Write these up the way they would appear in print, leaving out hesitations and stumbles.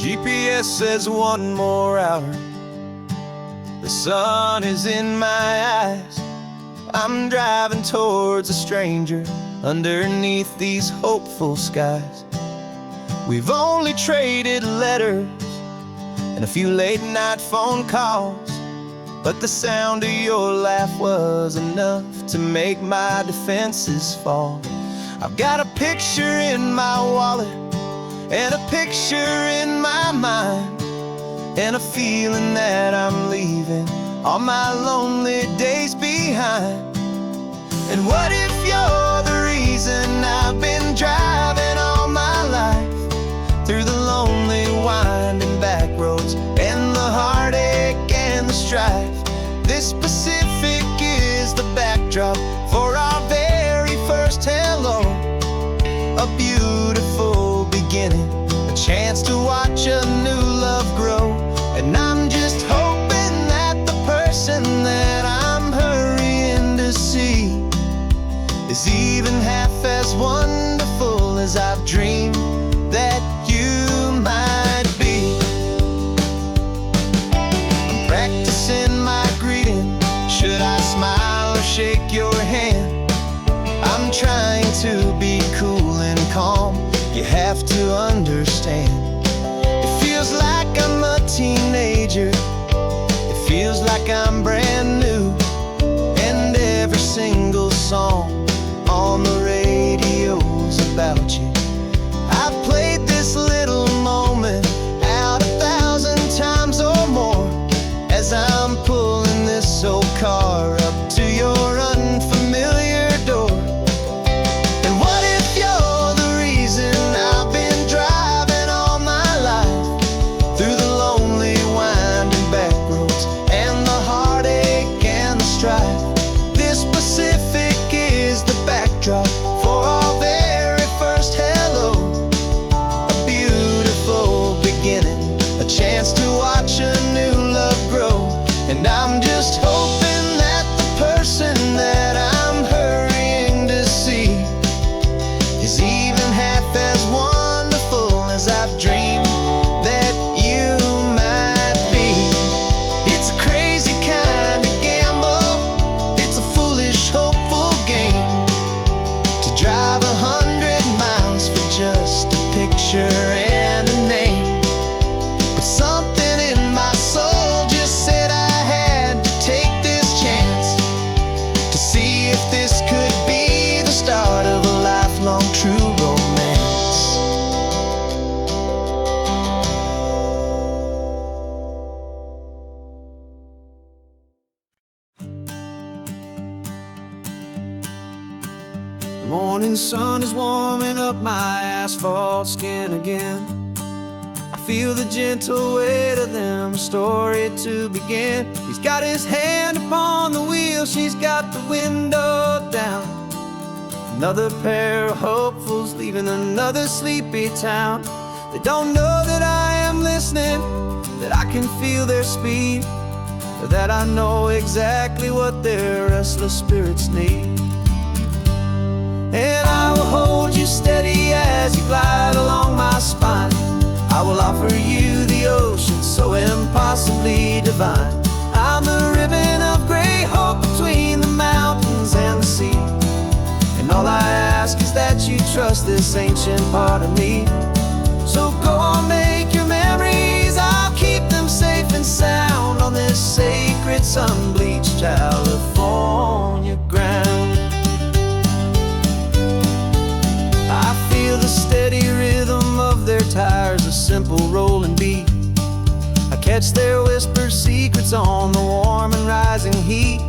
GPS says one more hour. The sun is in my eyes. I'm driving towards a stranger underneath these hopeful skies. We've only traded letters and a few late night phone calls, but the sound of your laugh was enough to make my defenses fall. I've got a picture in my wallet and a picture in my mind, and a feeling that I'm leaving all my lonely days behind. And what if you're the reason I've been driving all my life, through the lonely winding back roads and the heartache and the strife? This Pacific is the backdrop for our very first hello. A beautiful beginning, a chance to watch a new love grow. And I'm just hoping that the person that I'm hurrying to see is even half as wonderful as I've dreamed that you might be. I'm practicing my greeting. Should I smile or shake your hand? I'm trying to be cool and calm. You have to understand. It feels like I'm a teenager. It feels like I'm brand new. And every single song on the radio's about you. I've played this little moment out 1,000 times or more, as I'm pulling this old car up to your unfamiliar door. And what if you're the reason I've been driving all my life, through the lonely winding back roads and the heartache and the strife? This Pacific is the backdrop for our very first hello. A beautiful beginning, a chance to watch a new love grow. And I'm just hoping that the person that I'm hurrying to see is even half as wonderful as I've dreamed that you might be. It's a crazy kind of gamble. It's a foolish, hopeful game to drive 100 miles for just a picture and a name. But something in my soul just said I had to take this chance to see if this could be the start of a lifelong true romance. The morning sun is warming up my asphalt skin again. I feel the gentle weight of them, a story to begin. He's got his hand upon the wheel, she's got the window down. Another pair of hopefuls leaving another sleepy town. They don't know that I am listening, that I can feel their speed, or that I know exactly what their restless spirits need. And I will hold you steady as you glide along my spine. I will offer you the ocean so impossibly divine. I'm the ribbon of gray hope between the mountains and the sea. And all I ask is that you trust this ancient part of me. So go on, make your memories, I'll keep them safe and sound on this sacred sun-bleached California ground. I feel the steady rhythm of their tires, a simple rolling beat. I catch their whispered secrets on the warm and rising heat.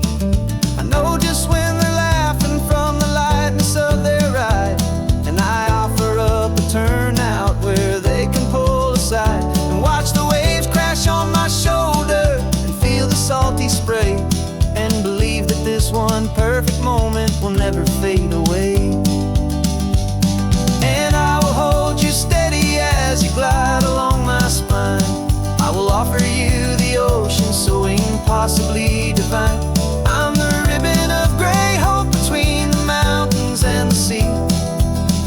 I know just when they're laughing from the lightness of their ride, and I offer up a turnout where they can pull aside and watch the waves crash on my shoulder and feel the salty spray, and believe that this one perfect moment will never fade away. And I will hold you steady as you glide along my spine. I will offer you the ocean so impossibly divine. I'm the ribbon of gray hope between the mountains and the sea.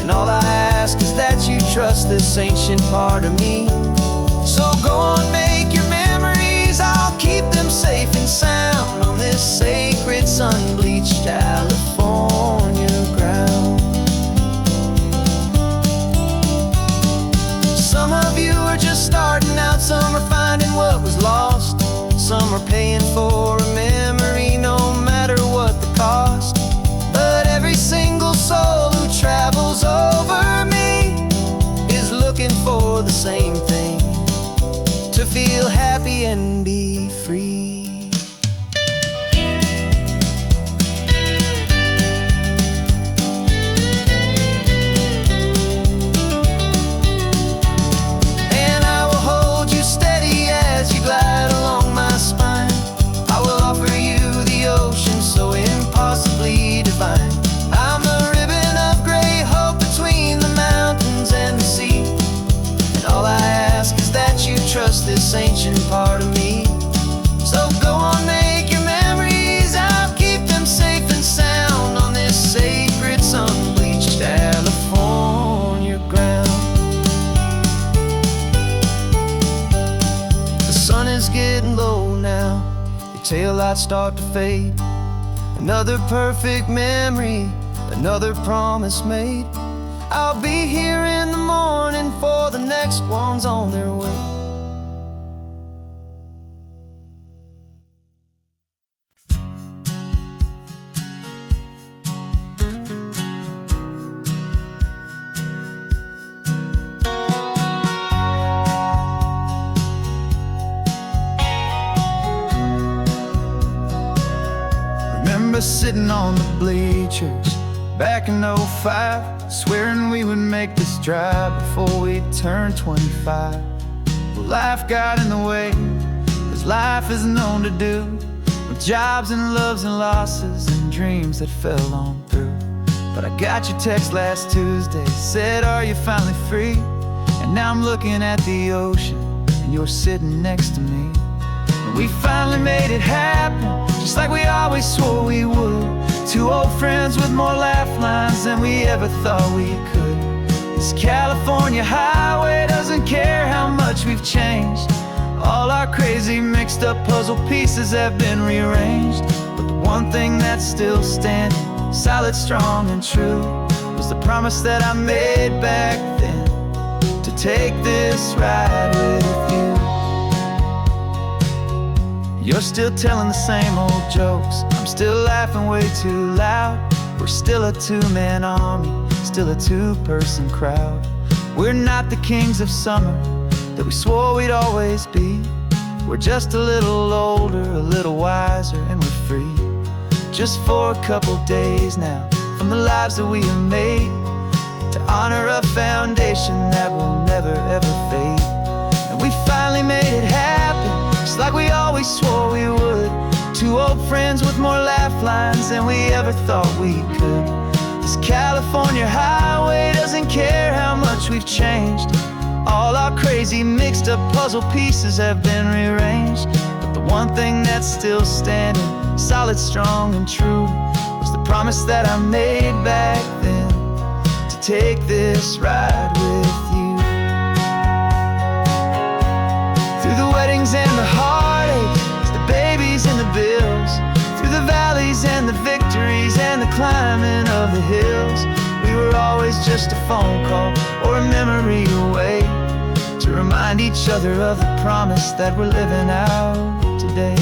And all I ask is that you trust this ancient part of me. on, make your memories, I'll keep them safe and sound on this sacred sun-bleached California ground. Some of you are just starting out, some are finding what was lost, some are paying for a memory no matter what the cost. But every single soul who travels over me is looking for the same thing, to feel happy and be free. And I will hold you steady as you glide along my spine. I will offer you the ocean so impossibly divine. I'm a ribbon of gray hope between the mountains and the sea. And all I ask is that you trust this ancient part of me. So go on, make your memories, I'll keep them safe and sound on this sacred sun-bleached California ground. The sun is getting low now, your taillights start to fade. Another perfect memory, another promise made. I'll be here in the morning for the next ones on their way. Remember sitting on the bleachers back in '05, swearing we would make this drive before we turned 25. Well, life got in the way, as life is known to do, with jobs and loves and losses and dreams that fell on through. But I got your text last Tuesday, said, are you finally free? And now I'm looking at the ocean, and you're sitting next to me. And we finally made it happen, just like we always swore we would. Two old friends with more laugh lines than we ever thought we could. This California highway doesn't care how much we've changed. All our crazy mixed up puzzle pieces have been rearranged. But the one thing that's still standing, solid, strong and true, was the promise that I made back then, to take this ride with you. You're still telling the same old jokes, I'm still laughing way too loud. We're still a two-man army, still a two-person crowd. We're not the kings of summer that we swore we'd always be. We're just a little older, a little wiser, and we're free. Just for a couple days now, from the lives that we have made, to honor a foundation that will never ever fade. And we finally made it happen, just like we always swore we would. Two old friends with more laugh lines than we ever thought we could. This California highway doesn't care how much we've changed. All our crazy mixed up puzzle pieces have been rearranged. But the one thing that's still standing, solid, strong and true, was the promise that I made back then, to take this ride with you. Through the weddings and the heartaches, the babies and the bills, through the valleys and the victories and the climbing of the hills, we were always just a phone call or a memory away, to remind each other of the promise that we're living out today.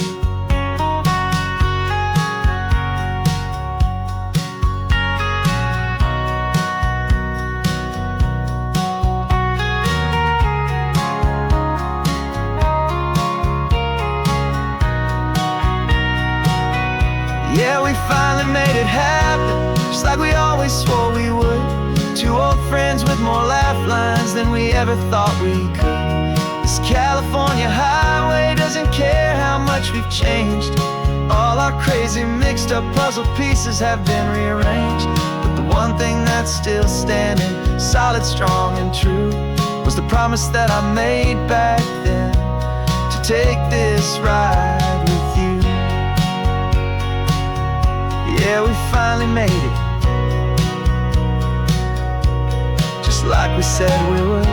Yeah, we finally made it happen, just like we always swore we would. Two old friends with more laugh lines than we ever thought we could. This California highway doesn't care how much we've changed. All our crazy mixed up puzzle pieces have been rearranged. But the one thing that's still standing, solid, strong and true, was the promise that I made back then, to take this ride with you. Yeah, we finally made it, just like we said we would.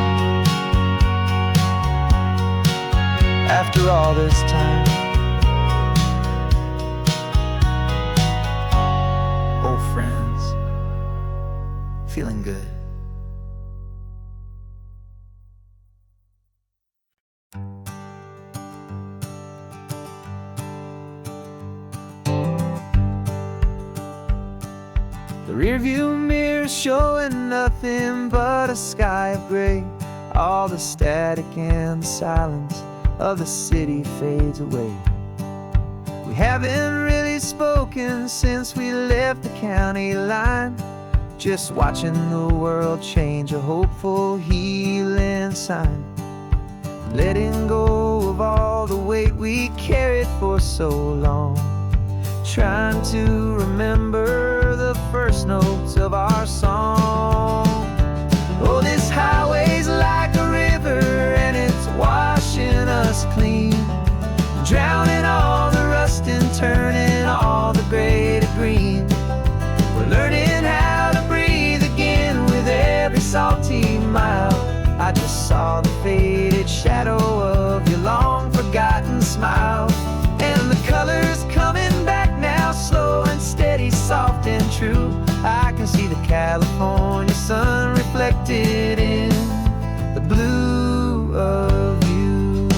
after all this time. Old friends, feeling good. The rearview mirror showing nothing but a sky of gray. All the static and the silence of the city fades away. We haven't really spoken since we left the county line, just watching the world change, a hopeful healing sign. Letting go of all the weight we carried for so long, trying to remember the first notes of our song. Oh, this highway's like a river and it's washing us clean, drowning all the rust and turning all the gray to green. We're learning how to breathe again with every salty mile. I just saw the faded shadow of your long forgotten smile, and the colors coming back now, slow and steady, soft and true. I can see the California sun reflected in the blue of you.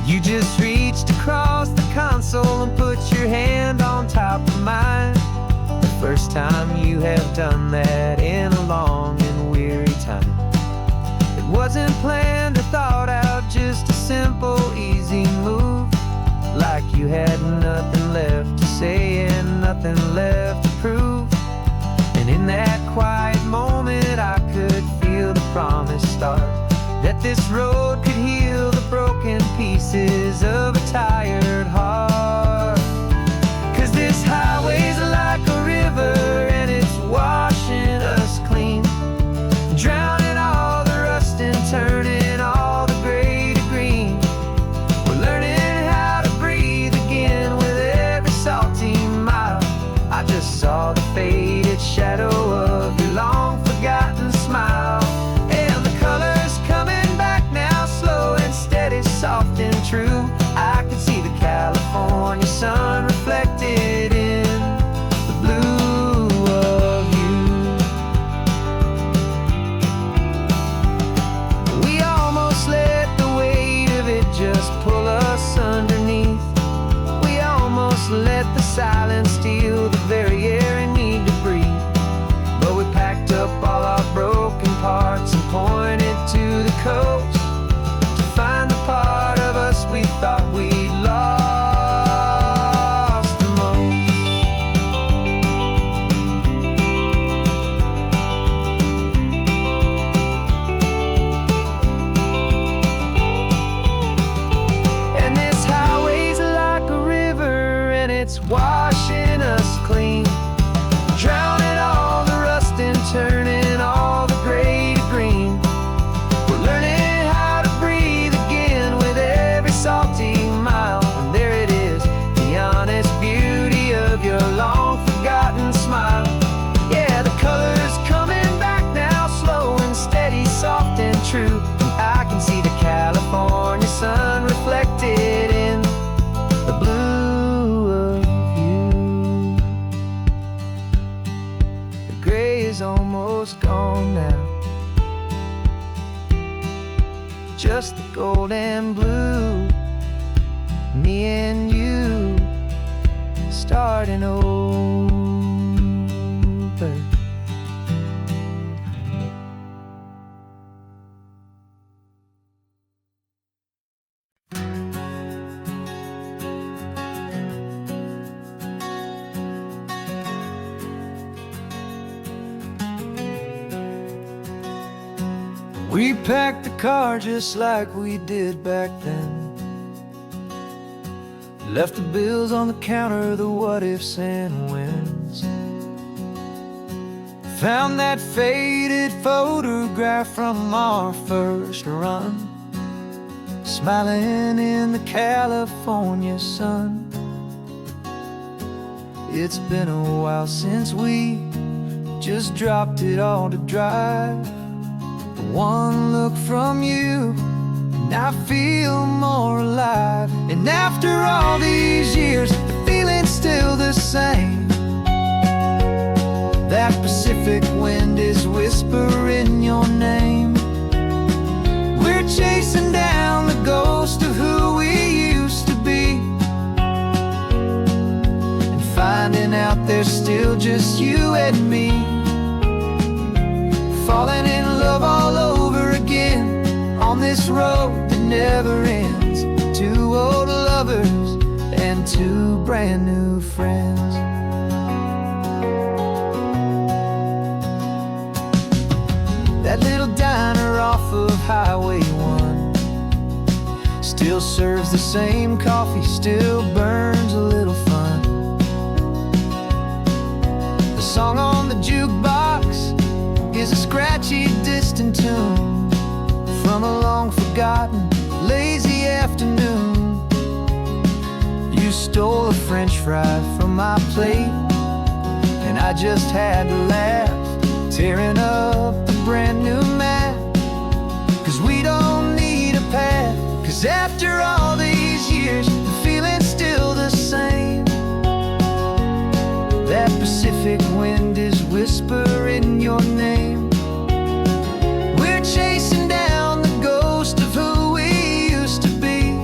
You just reached across the console and put your hand on top of mine. The first time you have done that in a long and weary time. It wasn't planned or thought out, just a simple, easy move. Like you had nothing left to say and nothing left to prove. And in that quiet moment I could feel the promise start, that this road could heal the broken pieces of a tired heart. 'Cause this highway's like a river and it's washing us clean, drowning all the rust and turning all the gray to green. We're learning how to breathe again with every salty mile. I just saw the faded shadow of your long forgotten smile, and the colors coming back now, slow and steady, soft and true. I can see the California sun reflected in the blue of you. We almost let the weight of it just pull us underneath. We almost let the silence steal the very air I need to breathe. But we packed up all our broken parts and pointed to the coast to find the part of us we thought we'd lost the most. And this highway's like a river and it's washing us clean, drowning all the rust and turning all the gray to green. We're learning how to breathe again with every salty mile. And there it is, the honest beauty of your long forgotten smile. Yeah, the colors coming back now, slow and steady, soft and true. I can see the California sun reflected in the blue of you. The gray is almost gone now, just the gold and blue. Me and you starting over. We packed the car just like we did back then. Left the bills on the counter, the what ifs and whens. Found that faded photograph from our first run, smiling in the California sun. It's been a while since we just dropped it all to drive. One look from you, and I feel more alive. And after all these years, the feeling's still the same. That Pacific wind is whispering your name. We're chasing down the ghost of who we used to be, and finding out there's still just you and me. Falling in love all over again on this road that never ends. Two old lovers and two brand new friends. That little diner off of Highway 1 still serves the same coffee, still burns a little fun. The song on the jukebox is a scratchy, distant tune from a long-forgotten, lazy afternoon. You stole a French fry from my plate, and I just had to laugh, tearing up the brand new map. 'Cause we don't need a path, 'cause after all these years, the feeling's still the same. That Pacific wind is whispering your name. We're chasing down the ghost of who we used to be,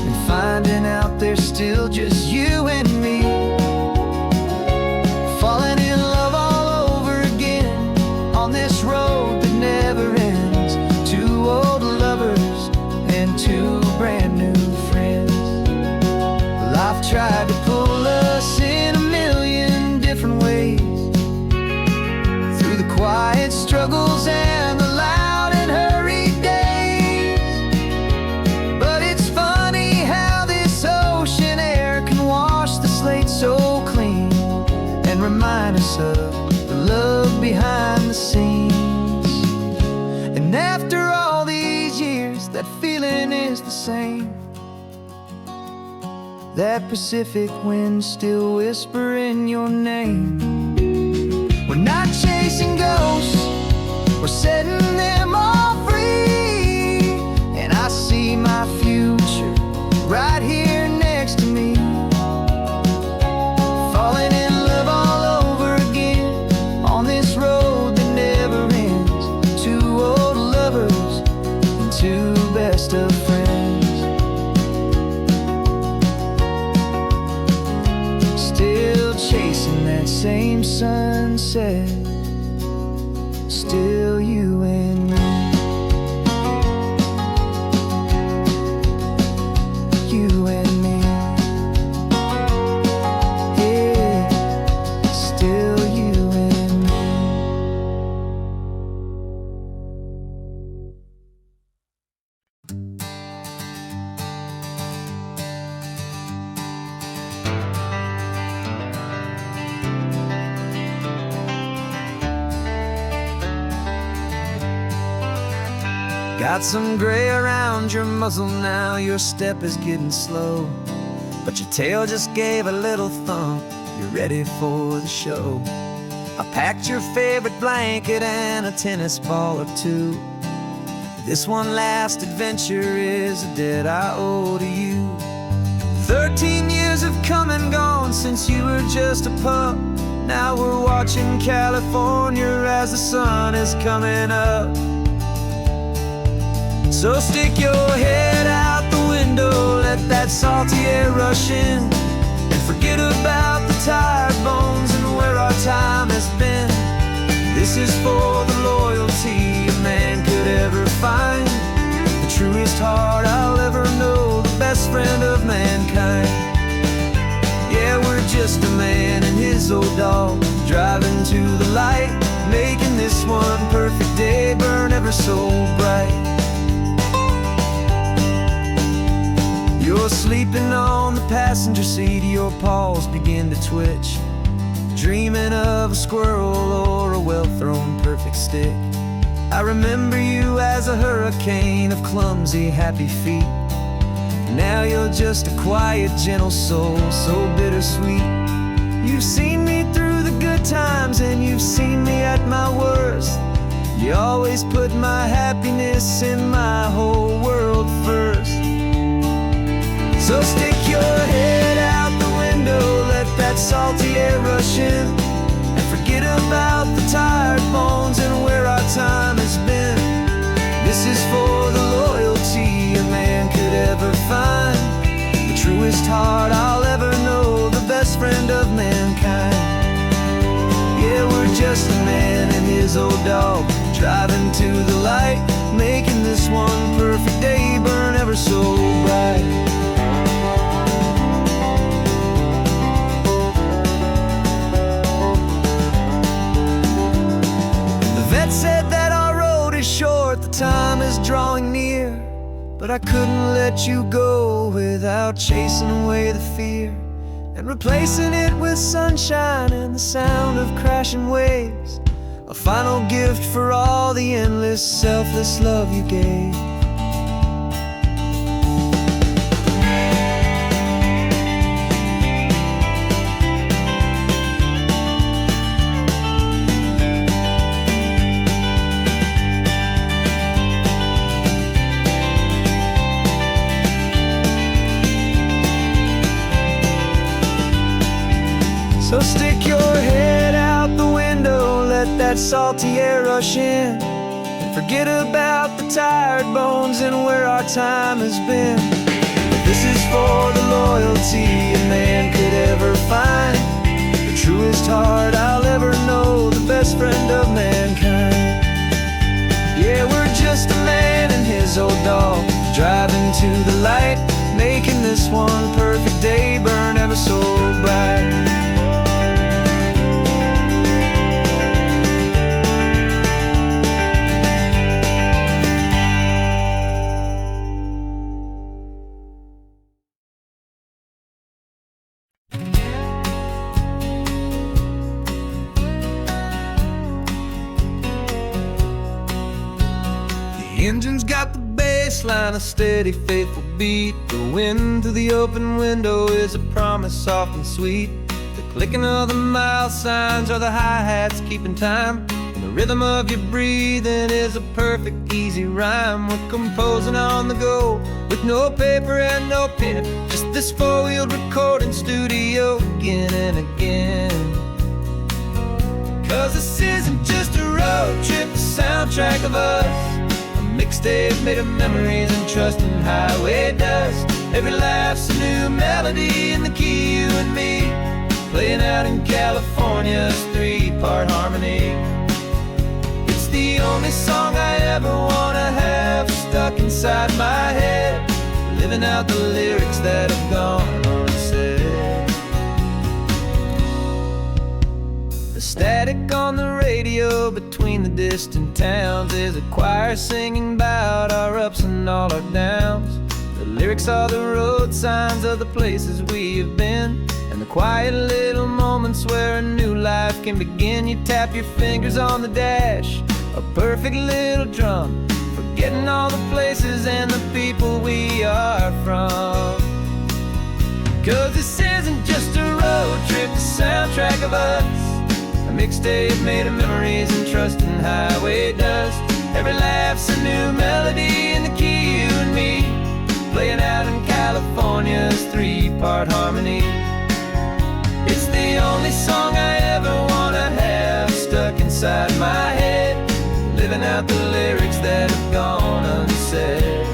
and finding out there's still just you and me. Falling in love all over again on this road that never ends. Two old lovers and two brand new friends. Life tried to pull us in a million different ways, through the quiet struggles and the loud and hurried days. But it's funny how this ocean air can wash the slate so clean, and remind us of the love behind the scenes. And after all these years, that feeling is the same. That Pacific wind still whispering your name. We're not chasing ghosts, we're setting them all free. And I see my future right here next to me. Falling in love all over again on this road that never ends. Two old lovers and two best of friends. Still chasing that same sunset, still you and me. You and me. Yeah, still you and me. Got some gray around your muzzle now, your step is getting slow, but your tail just gave a little thump, you're ready for the show. I packed your favorite blanket and a tennis ball or two. This one last adventure is a debt I owe to you. 13 years have come and gone since you were just a pup. Now we're watching California as the sun is coming up. So stick your head out the window, let that salty air rush in, and forget about the tired bones and where our time has been. This is for the loyalty a man could ever find, the truest heart I'll ever know, the best friend of mankind. Yeah, we're just a man and his old dog, driving to the light, making this one perfect day burn ever so bright. You're sleeping on the passenger seat, your paws begin to twitch, dreaming of a squirrel or a well-thrown perfect stick. I remember you as a hurricane of clumsy, happy feet. Now you're just a quiet, gentle soul, so bittersweet. You've seen me through the good times and you've seen me at my worst. first. You always put my happiness and my whole world first. So stick your head out the window, let that salty air rush in, and forget about the tired bones and where our time has been. This is for the loyalty a man could ever find, the truest heart I'll ever know, the best friend of mankind. Yeah, we're just a man and his old dog, driving to the light, making this one perfect day burn ever so bright. The vet said that our road is short, the time is drawing near, but I couldn't let you go without chasing away the fear and replacing it with sunshine and the sound of crashing waves, a final gift for all the endless, selfless love you gave. So stick your head out the window, let that salty air rush in, and forget about the tired bones and where our time has been. This is for the loyalty a man could ever find, the truest heart I'll ever know, the best friend of mankind. Yeah, we're just a man and his old dog, driving to the light, making this one perfect day burn ever so bright. The engine's got the bass line, a steady, faithful beat. The wind through the open window is a promise soft and sweet. The clicking of the mile signs are the hi-hats keeping time, and the rhythm of your breathing is a perfect, easy rhyme. We're composing on the go with no paper and no pen, just this four-wheeled recording studio again and again. 'Cause this isn't just a road trip, the soundtrack of us, mixtape made of memories and trust in highway dust. Every laugh's a new melody in the key, you and me, playing out in California's three-part harmony. It's the only song I ever wanna have stuck inside my head, living out the lyrics that have gone unsaid. The static on the radio between the distant towns is a choir singing about our ups and all our downs. The lyrics are the road signs of the places we have been, and the quiet little moments where a new life can begin. You tap your fingers on the dash, a perfect little drum, forgetting all the places and the people we are from. 'Cause this isn't just a road trip, the soundtrack of us, mixtape made of memories and trust in highway dust. Every laugh's a new melody in the key, you and me, playing out in California's three-part harmony. It's the only song I ever wanna have stuck inside my head, living out the lyrics that have gone unsaid.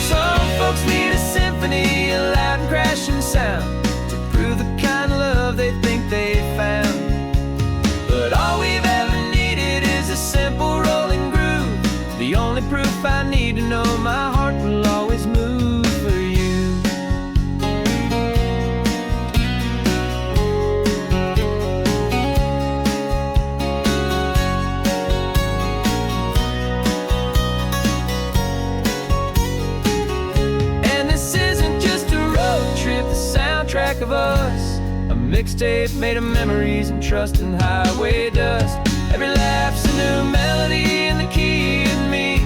Some folks need a symphony, a loud and crashing sound, the kind of love they think they found. But all we've ever needed is a simple rolling groove, the only proof I need to know my heart will always move for you. And this isn't just a road trip, the soundtrack of us, a mixtape made of memories and trust in highway dust. Every laugh's a new melody in the key, and me,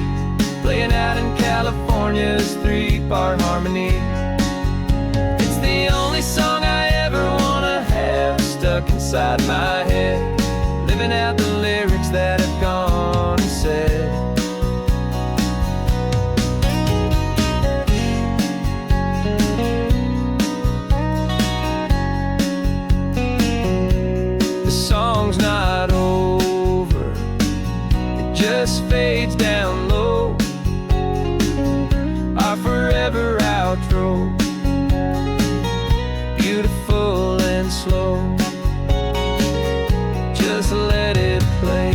playing out in California's three-part harmony. It's the only song I ever wanna have stuck inside my head, screaming out the lyrics that have gone unsaid. The song's not over, it just fades down low. Our forever outro, beautiful and slow. Just let it play.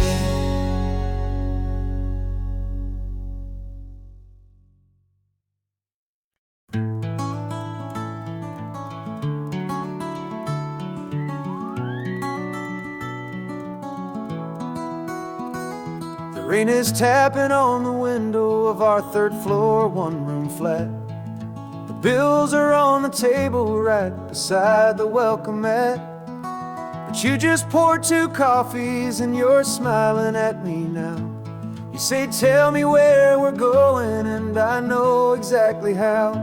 The rain is tapping on the window of our third floor, one-room flat. The bills are on the table right beside the welcome mat. But you just poured 2 coffees and you're smiling at me now. You say, tell me where we're going, and I know exactly how.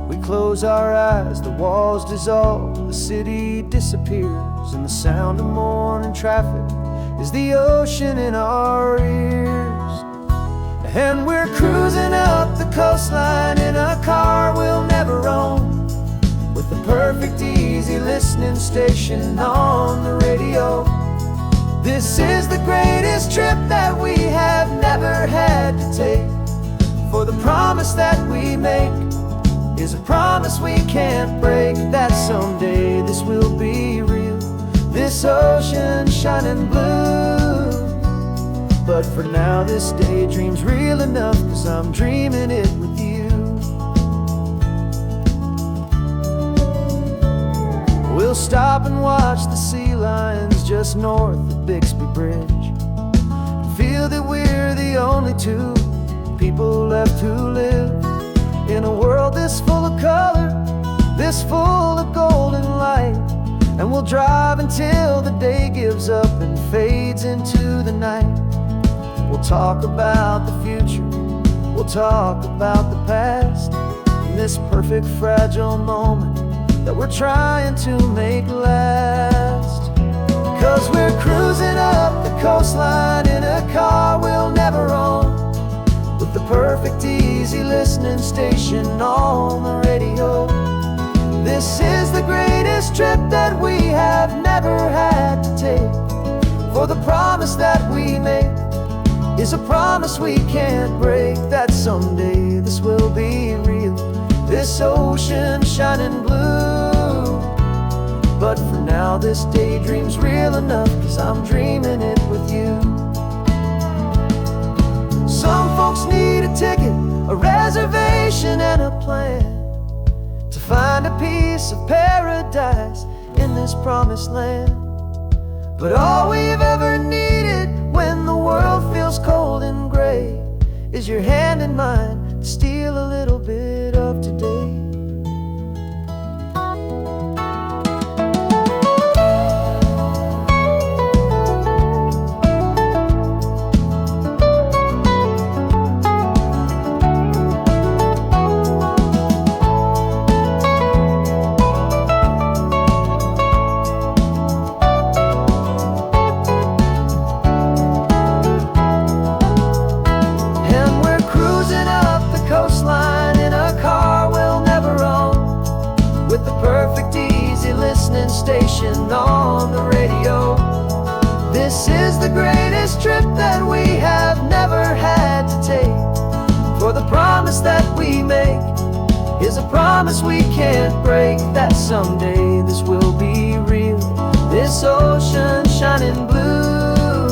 We close our eyes, the walls dissolve, the city disappears, and the sound of morning traffic is the ocean in our ears. And we're cruising up the coastline in a car we'll never own, with the perfect easy listening station on the radio. This is the greatest trip that we have never had to take, for the promise that we make is a promise we can't break, that someday this will be real, this ocean shining blue. But for now this daydream's real enough, 'cause I'm dreaming it with you. We'll stop and watch the sea lions just north of Bixby Bridge, feel that we're the only 2 people left who live in a world this full of color, this full of golden light. And we'll drive until the day gives up and fades into the night. We'll talk about the future, we'll talk about the past, in this perfect fragile moment that we're trying to make last. 'Cause we're cruising up the coastline in a car we'll never own, with the perfect easy listening station on the radio. This is the greatest trip that we have never had to take, for the promise that we make is a promise we can't break, that someday this will be real, this ocean shining blue. But for now this daydream's real enough, 'cause I'm dreaming it with you. Some folks need a ticket, a reservation and a plan to find a piece of paradise in this promised land. But all we've ever needed when the world feels cold and gray is your hand in mine to steal a little bit of today. Station on the radio. This is the greatest trip that we have never had to take, for the promise that we make is a promise we can't break, that someday this will be real, this ocean shining blue.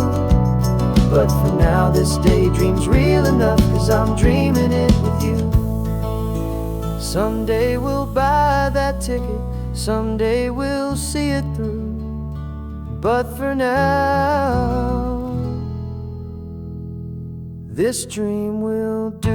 But for now this daydream's real enough, 'cause I'm dreaming it with you. Someday we'll buy that ticket, someday we'll see it through. But for now, this dream will do.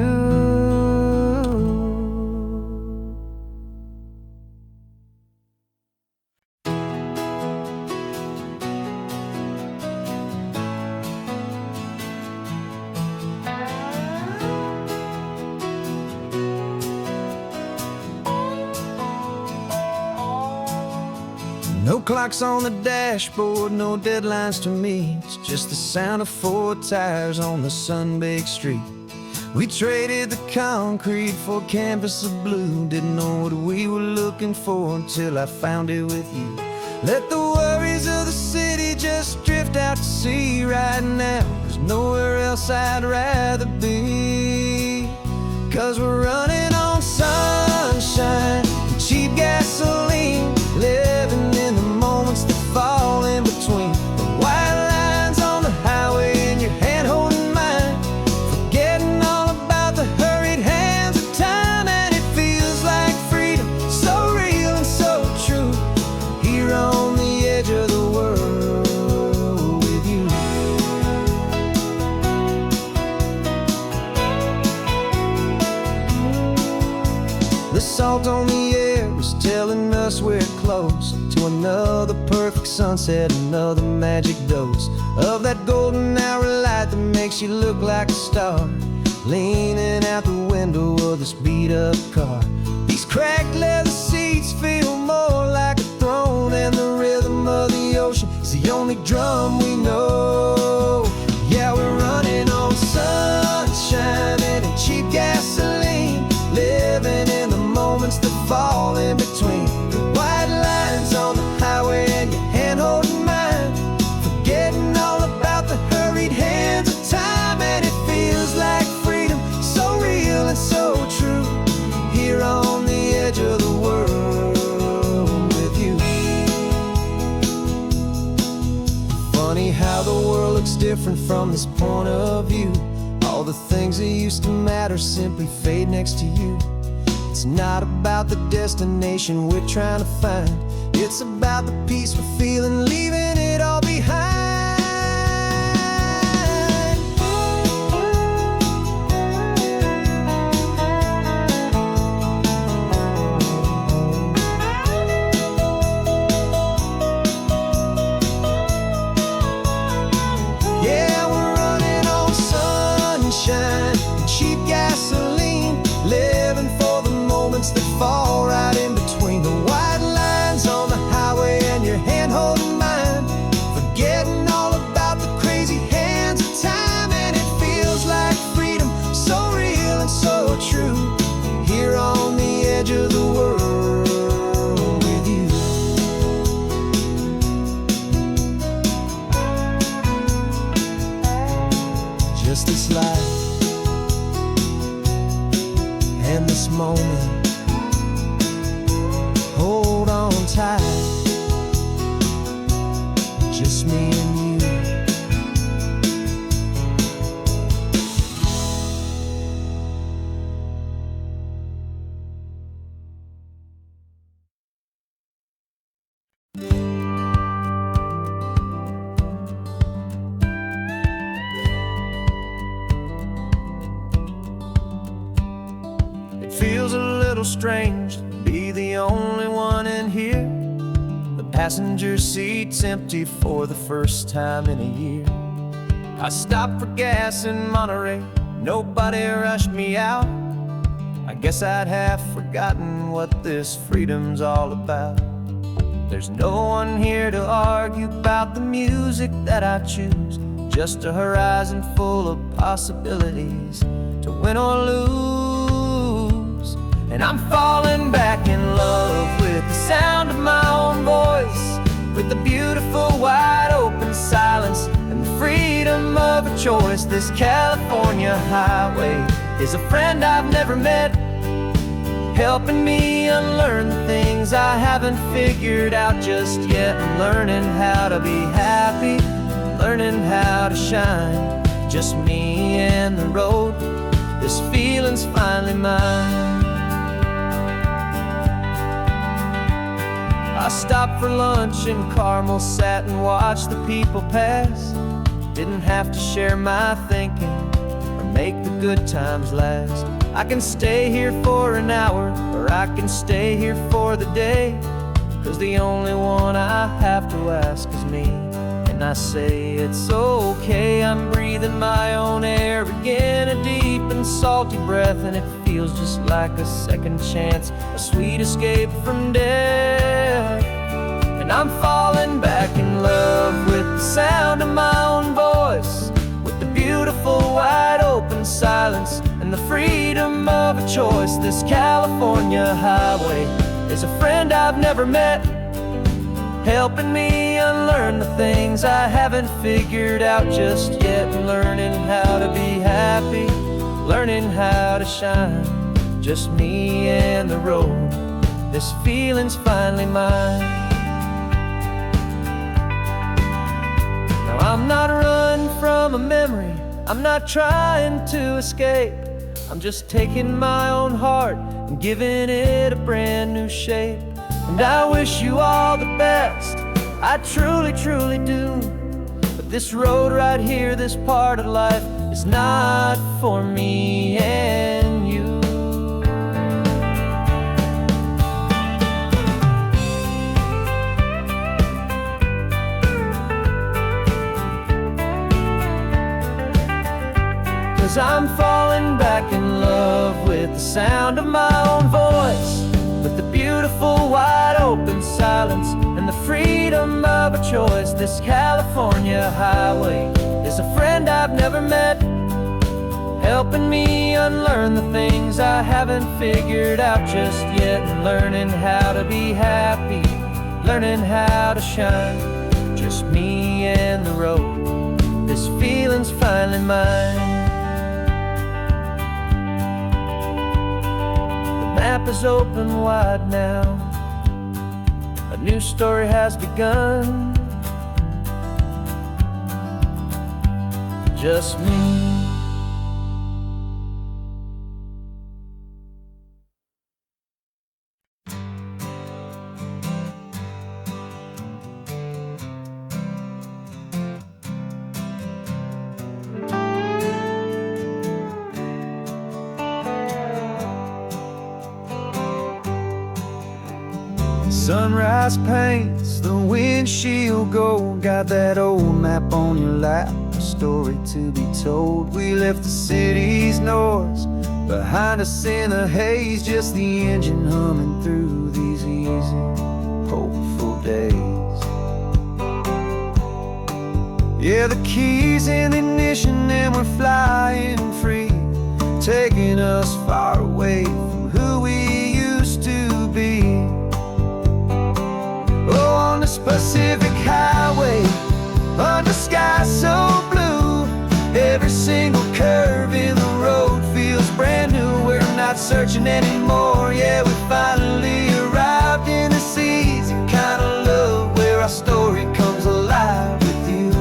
No clocks on the dashboard, no deadlines to meet. It's just the sound of 4 tires on the sun-baked street. We traded the concrete for a canvas of blue. Didn't know what we were looking for until I found it with you. Let the worries of the city just drift out to sea right now. There's nowhere else I'd rather be. 'Cause we're running on sunshine and cheap gasoline, living in the moments that fall in between. The white lines on the highway and your hand holding mine, forgetting all about the hurried hands of time. And it feels like freedom, so real and so true, here on the edge of the world with you. The salt on the air is telling us we're close to another perfect sunset, another magic dose of that golden hour light that makes you look like a star, leaning out the window of this beat-up car. These cracked leather seats feel more like a throne, and the rhythm of the ocean is the only drum we know. Yeah, we're running on sunshine and cheap gasoline, living in the moments that fall in between. The white lines on the highway and your hand holding mine, forgetting all about the hurried hands of time. And it feels like freedom, so real and so true, here on the edge of the world with you. Funny how the world looks different from this point of view. All the things that used to matter simply fade next to you. It's not about the destination we're trying to find, it's about the peace we're feeling, leaving it all behind. Yeah, we're running on sunshine and cheap gasoline, living for the moments that fall right in between. The white lines on the highway and your hand holding mine, forgetting all about the crazy hands of time. And it feels like freedom, so real and so true, here on the edge of the world with you. Just this life and this moment, hold on tight, just me and you. It feels a little strange to be the only one in here. The passenger seat's empty for the first time in a year. I stopped for gas in Monterey, nobody rushed me out. I guess I'd have forgotten what this freedom's all about. There's no one here to argue about the music that I choose, just a horizon full of possibilities to win or lose. And I'm falling back in love with the sound of my own voice, with the beautiful wide open silence and the freedom of a choice. This California highway is a friend I've never met, helping me unlearn the things I haven't figured out just yet. I'm learning how to be happy, learning how to shine, just me and the road. This feeling's finally mine. I stopped for lunch in Carmel, sat and watched the people pass. Didn't have to share my thinking or make the good times last. I can stay here for an hour, or I can stay here for the day, 'cause the only one I have to ask is me. And I say it's okay, I'm breathing my own air again, a deep and salty breath, and it feels just like a second chance, a sweet escape from death. And I'm choice. This California highway is a friend I've never met, helping me unlearn the things I haven't figured out just yet. Learning how to be happy, learning how to shine, just me and the road. This feeling's finally mine. Now I'm not running from a memory, I'm not trying to escape. I'm just taking my own heart and giving it a brand new shape. And I wish you all the best, I truly, truly do. But this road right here, this part of life, is not for me and you. 'Cause I'm falling back in love with the sound of my own voice, with the beautiful wide open silence and the freedom of a choice. This California highway is a friend I've never met, helping me unlearn the things I haven't figured out just yet. And learning how to be happy, learning how to shine, just me and the road. This feeling's finally mine. The map is open wide now, a new story has begun. Just me. Sunrise paints the windshield gold, got that old map on your lap, a story to be told. We left the city's noise behind us in the haze, just the engine humming through these easy, hopeful days. Yeah, the keys in the ignition and we're flying free, taking us far away from who we used to be. Oh, on this Pacific highway, under sky so blue, every single curve in the road feels brand new. We're not searching anymore, yeah, we finally arrived in this easy kind of love, where our story comes alive with you.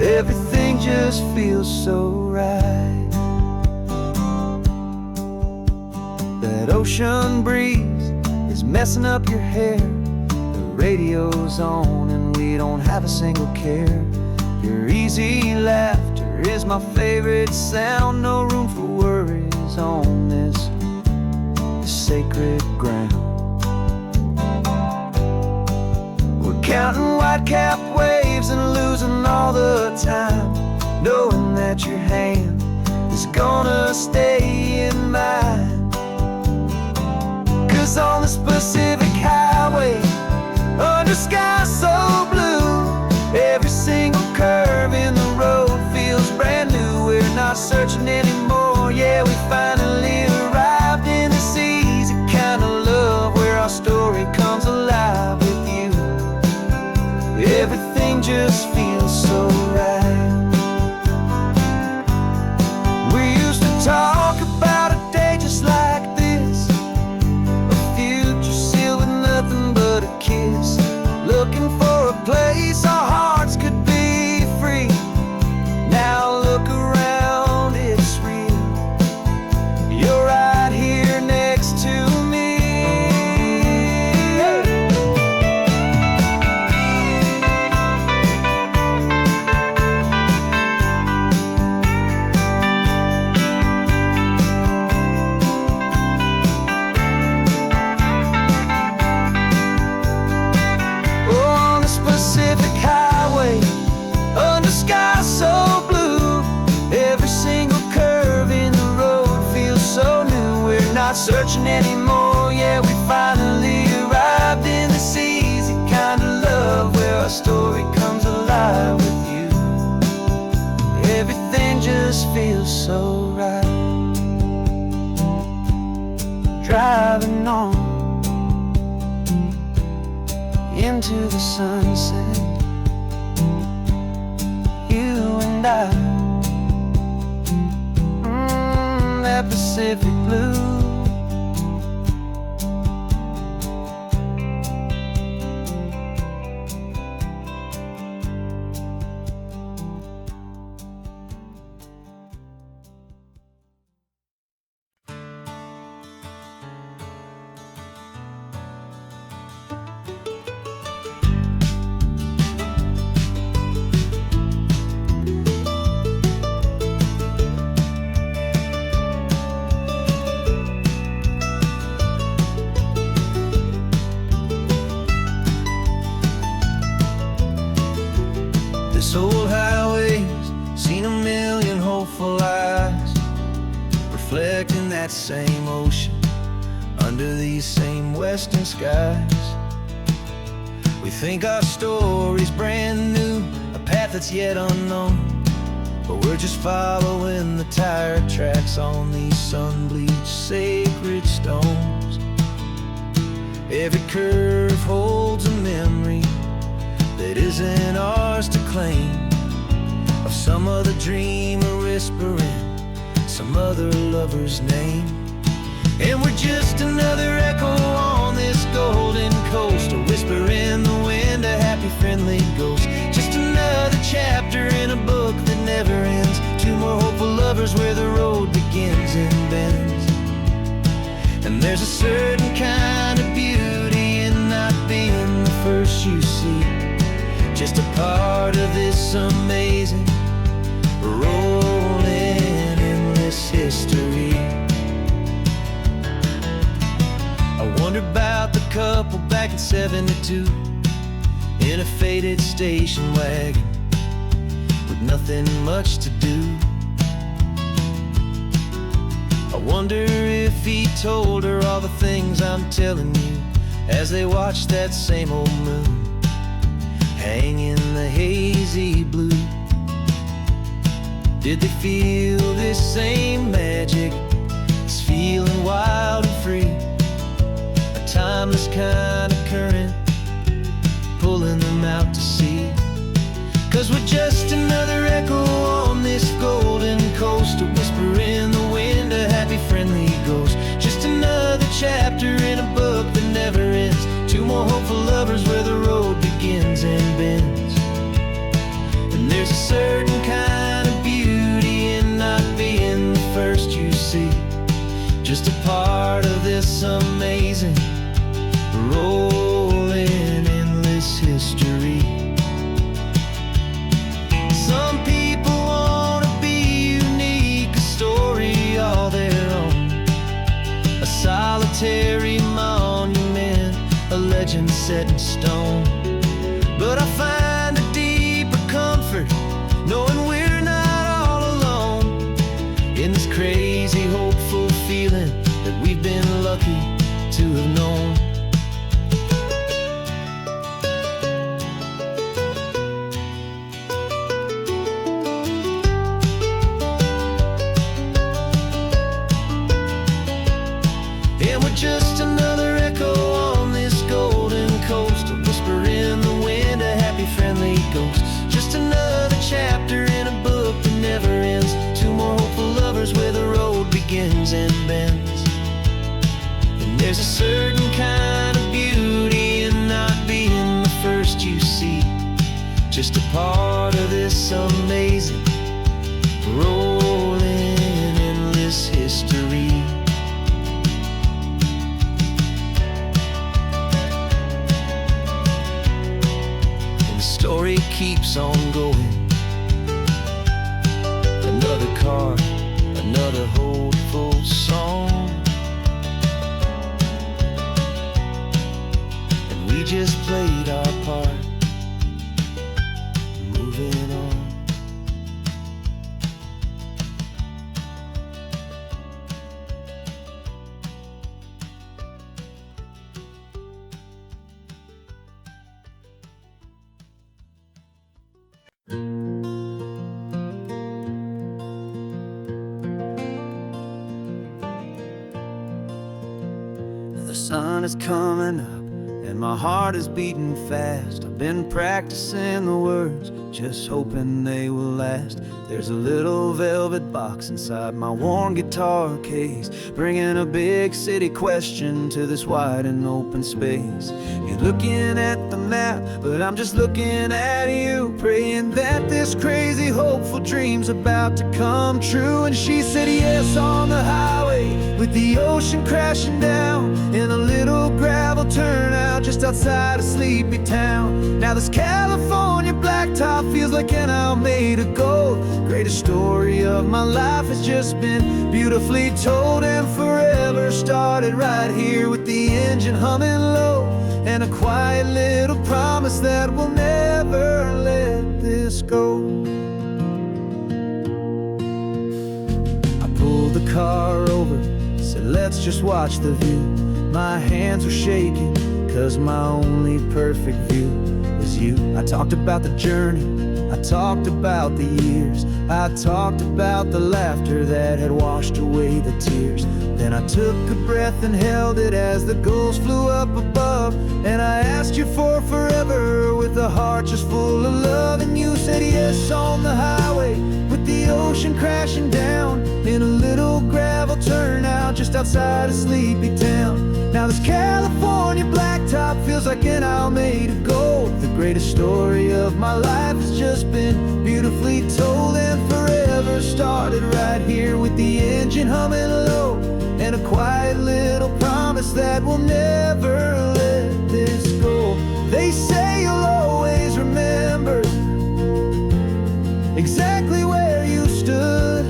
Everything just feels so right. That ocean breeze is messing up your hair, radio's on and we don't have a single care. Your easy laughter is my favorite sound, no room for worries on this sacred ground. We're counting white-cap waves and losing all the time, knowing that your hand is gonna stay in mine. 'Cause on this Pacific highway, under sky so blue, every single curve in the road feels brand new. We're not searching anymore, yeah, we finally arrived in this easy kind of love, where our story comes alive with you. Everything just feels so right. We used to talk about a day just like this, a future sealed with nothing but a kiss, looking for a place our hearts could be free. Now look around, it's real. You're right here next to me. Pacific highway, under sky so blue, every single curve in the road feels so new. We're not searching anymore, yeah, we finally arrived in this easy kind of love, where our story comes alive with you. Everything just feels so right. moving on into the sunset. You and I, that Pacific blue. This old highway's seen a million hopeful eyes, reflecting that same ocean under these same western skies. We think our story's brand new, a path that's yet unknown, but we're just following the tire tracks on these sun-bleached sacred stones. Every curve holds a memory that isn't ours to claim, of some other dreamer whispering some other lover's name. And we're just another echo on this golden coast, a whisper in the wind, a happy friendly ghost. Just another chapter in a book that never ends, two more hopeful lovers where the road begins and bends. And there's a certain kind of beauty in not being the first you see, just a part of this amazing, rolling, endless history. I wonder about the couple back in '72 in a faded station wagon with nothing much to do. I wonder if he told her all the things I'm telling you as they watched that same old moon hang in the hazy blue. Did they feel this same magic, this feeling wild and free, a timeless kind of current pulling them out to sea? 'Cause we're just another echo on this golden coast, a whisper in the wind, a happy friendly ghost. Just another chapter in a book that never ends, two more hopeful lovers where the road begins and bends. And there's a certain kind of beauty in not being the first you see, just a part of this amazing, rolling, endless history. Some people wanna be unique, a story all their own, a solitary monument, a legend set in stone. But I find a deeper comfort knowing we're not all alone in this crazy, hopeful feeling that we've been lucky to have known. And we're just another echo on this golden coast, a whisper in the wind, a happy friendly ghost. Just another chapter in a book that never ends, two more hopeful lovers where the road begins and bends. And there's a certain kind of beauty in not being the first you see, just a part of this amazing, rolling, endless history. Story keeps on going. Another car, another hopeful song, and we just played our part, moving on. sun is coming up and my heart is beating fast. I've been practicing the words, just hoping they will last. There's a little velvet box inside my worn guitar case, bringing a big city question to this wide and open space. You're looking at the map, but I'm just looking at you, praying that this crazy hopeful dream's about to come true. And she said yes on the highway, with the ocean crashing down, in a little gravel turnout just outside a sleepy town. Now this California blacktop feels like an isle made of gold. Greatest story of my life has just been beautifully told, and forever started right here with the engine humming low, and a quiet little promise that we'll never let this go. I pulled the car over, said let's just watch the view. My hands were shaking, cause my only perfect view was you. I talked about the journey, I talked about the years, I talked about the laughter that had washed away the tears. Then I took a breath and held it as the gulls flew up above, and I asked you for forever with a heart just full of love. And you said yes on the highway, with the ocean crashing down, in a little gravel turnout just outside a sleepy town. Now this California blacktop feels like an isle made of gold. The greatest story of my life has just been beautifully told, and forever started right here with the engine humming low, and a quiet little promise that we'll never let this go. They say you'll always remember exactly where you stood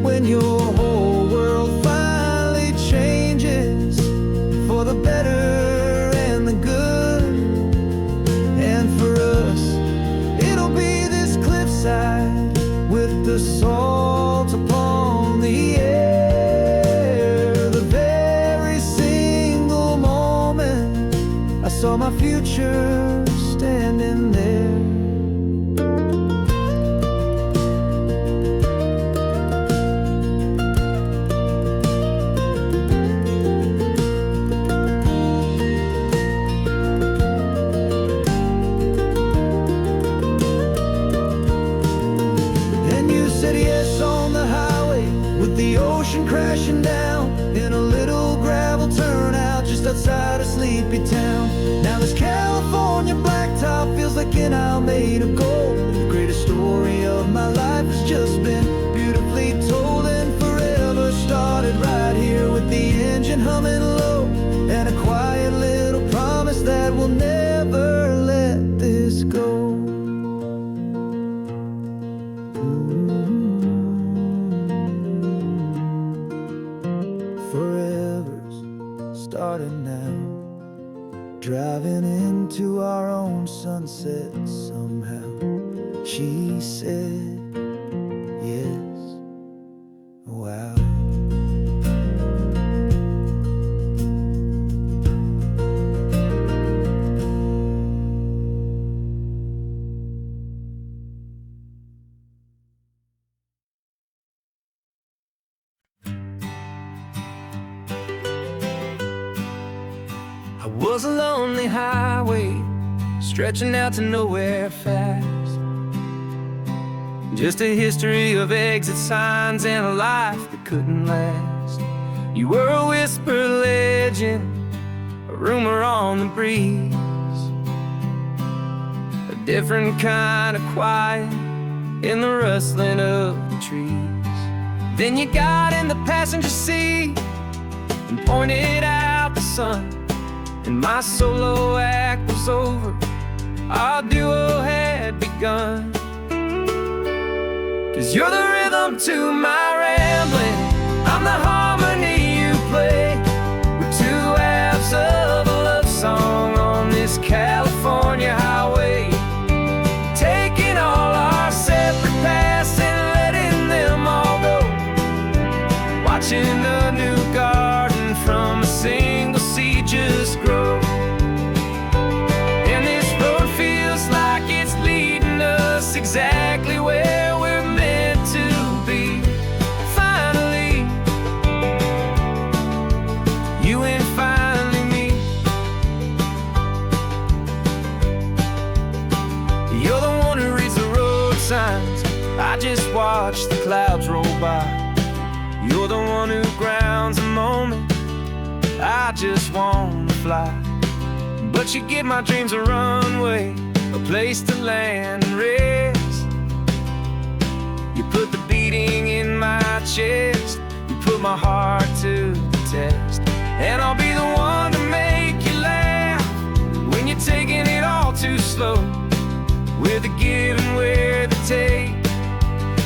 when your whole world finally changes for the better and the good. And for us, it'll be this cliffside with the salt upon the air. The very single moment I saw my future standing there. Crashing down in a little gravel turnout just outside a sleepy town. Now this California blacktop feels like an isle made of gold. The greatest story of my life has just been beautifully told, and forever started right here with the engine humming low, and a quiet little promise that we'll never let this go. Starting now, driving into our own sunset somehow. She said yes, wow. I was a lonely highway, stretching out to nowhere fast. Just a history of exit signs and a life that couldn't last. You were a whisper legend, a rumor on the breeze, a different kind of quiet in the rustling of the trees. Then you got in the passenger seat and pointed out the sun, and my solo act was over, our duo had begun. 'Cause you're the rhythm to my rambling, I'm the harmony you play. We're two halves of a love song on this California highway, taking all our separate paths and letting them all go, watching a new garden from a single seed just grow. And this road feels like it's leading us exactly where we're meant to be. Finally, I just watch the clouds roll by. You're the one who grounds the moment. I just wanna fly, but you give my dreams a runway, a place to land and rest. You put the beating in my chest, you put my heart to the test. And I'll be the one to make you laugh when you're taking it all too slow. We're the give and we're the take,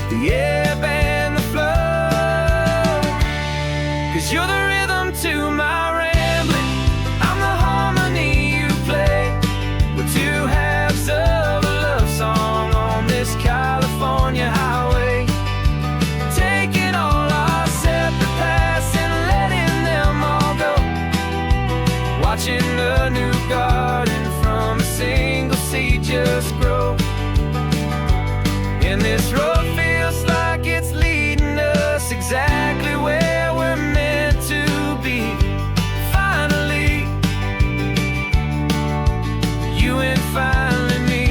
the ebb and the flow. 'Cause you're the rhythm to my rambling, I'm the harmony you play. We're two halves of a love song on this California highway, taking all our separate paths and letting them all go. Watching a new garden from a single seed just grow. And this road feels like it's leading us exactly where we're meant to be. Finally, you and finally me.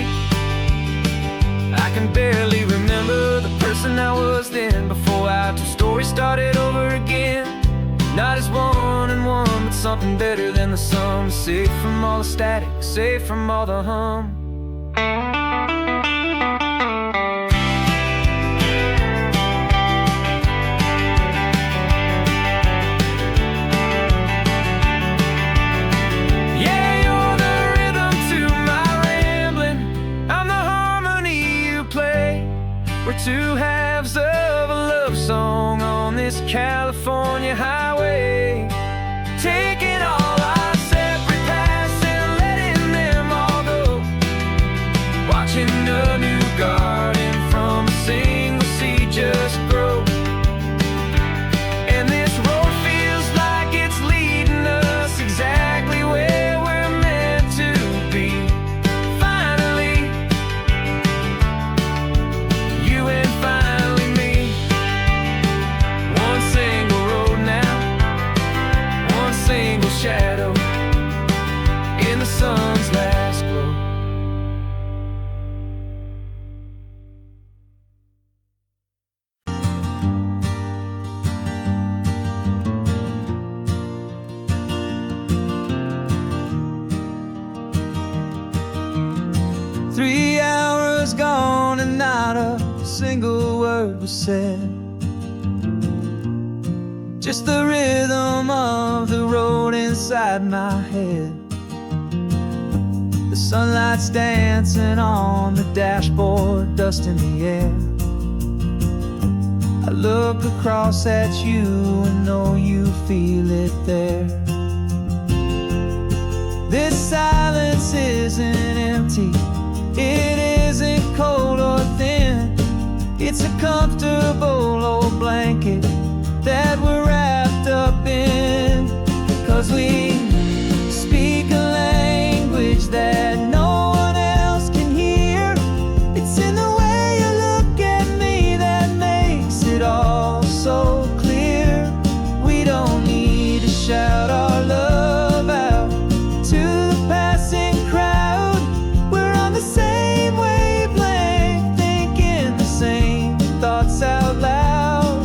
I can barely remember the person I was then, before our two stories started over again. Not as one and one, but something better than the sum. Safe from all the static, safe from all the hum. Yeah, you're the rhythm to my rambling, I'm the harmony you play. We're two halves of a love song on this California highway, taking all our separate paths and letting them all go. Watching a new garden from a single seed just grow. And this road feels like it's leading us exactly where we're meant to be. Finally, you and finally me. One single road now, one single shadow in the sun's last glow. Three hours gone and not a single word was said. Just the rhythm of the road inside my head. The sunlight's dancing on the dashboard, dust in the air. I look across at you and know you feel it there. This silence isn't empty, it isn't cold or thin. It's a comfortable old blanket that we're wrapped up in. 'Cause we speak a language that no one else can hear. It's in the way you look at me that makes it all so clear. We don't need to shout our love out to the passing crowd. We're on the same wavelength, thinking the same thoughts out loud.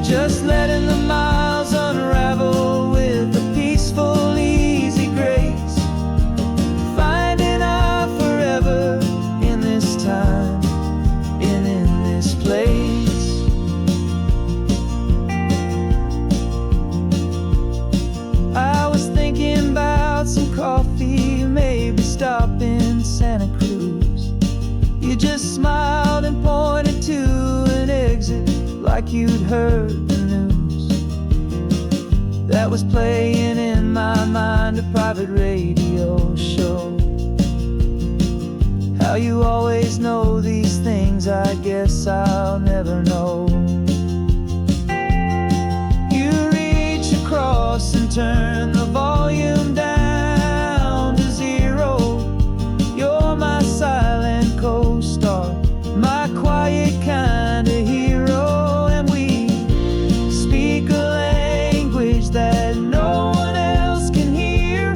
Just letting the miles unravel with a peaceful, easy grace. Finding our forever in this time and in this place. I was thinking about some coffee, maybe stop in Santa Cruz. You just smiled and pointed to an exit like you'd heard the news. That was playing in my mind, a private radio show. How you always know these things, I guess I'll never know. You reach across and turn the volume down to zero. You're my silent co-star, my quiet kind of hero. And we speak a language that no one else can hear.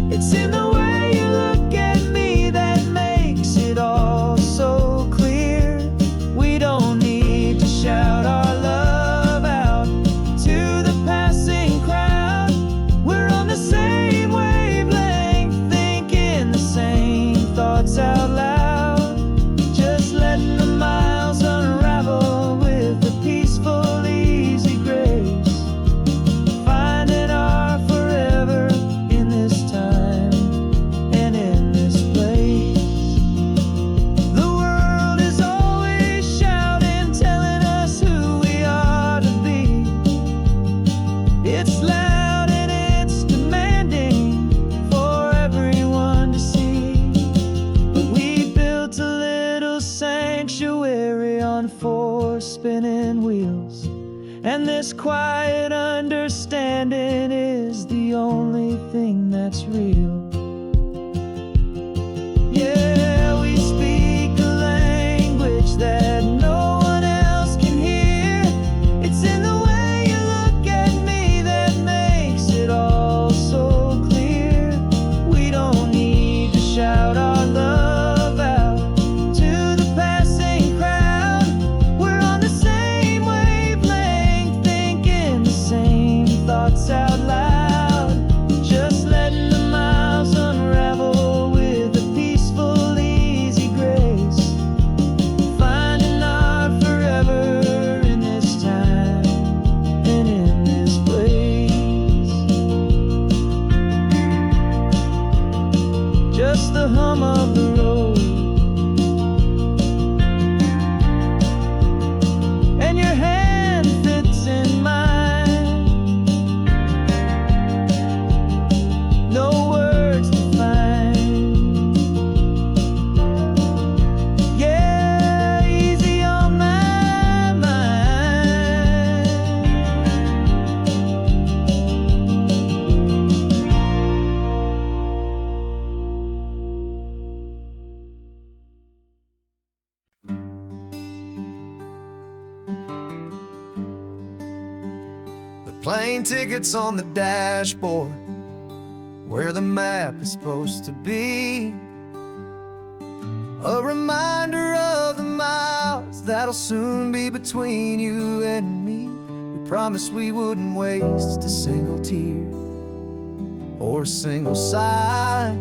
It's in the way you look at me that makes it all so clear. We don't need And this quiet understanding is the only thing that's real. Yeah, we speak a language that no one else can hear. It's in the way you look at me that makes it all so clear. We don't need to shout our love out to the passing crowd. We're on the same wavelength, thinking the same thoughts out loud. Just letting the miles unravel with a peaceful, easy grace. Finding our forever in this time and in this place. Just the hum of the road and your hand fits in mine. No words to find. Yeah, easy on my mind. The plane tickets on the dashboard, where the map is supposed to be. A reminder of the miles that'll soon be between you and me. We promised we wouldn't waste a single tear or a single sigh.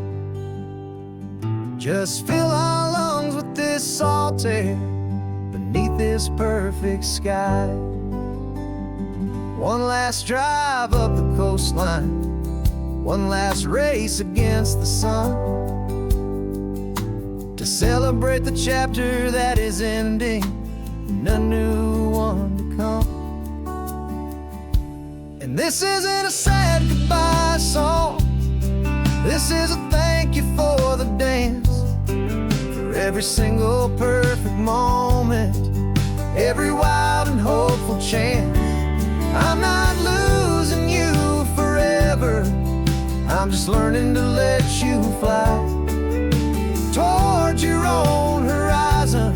Just fill our lungs with this salt air beneath this perfect sky. One last drive up the coastline, one last race against the sun, to celebrate the chapter that is ending and a new one to come. And this isn't a sad goodbye song, this is a thank you for the dance, for every single perfect moment, every wild and hopeful chance. I'm not losing you forever, I'm just learning to let you fly towards your own horizon,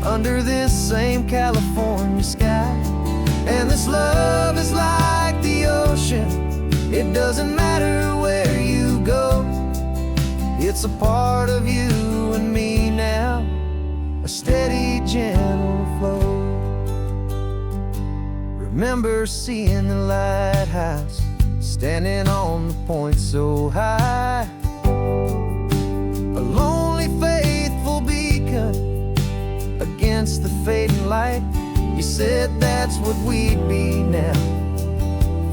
under this same California sky. And this love is like the ocean, it doesn't matter where you go, it's a part of you and me now, a steady, gentle flow. Remember seeing the lighthouse, standing on the point so high, a lonely, faithful beacon against the fading light. You said that's what we'd be now,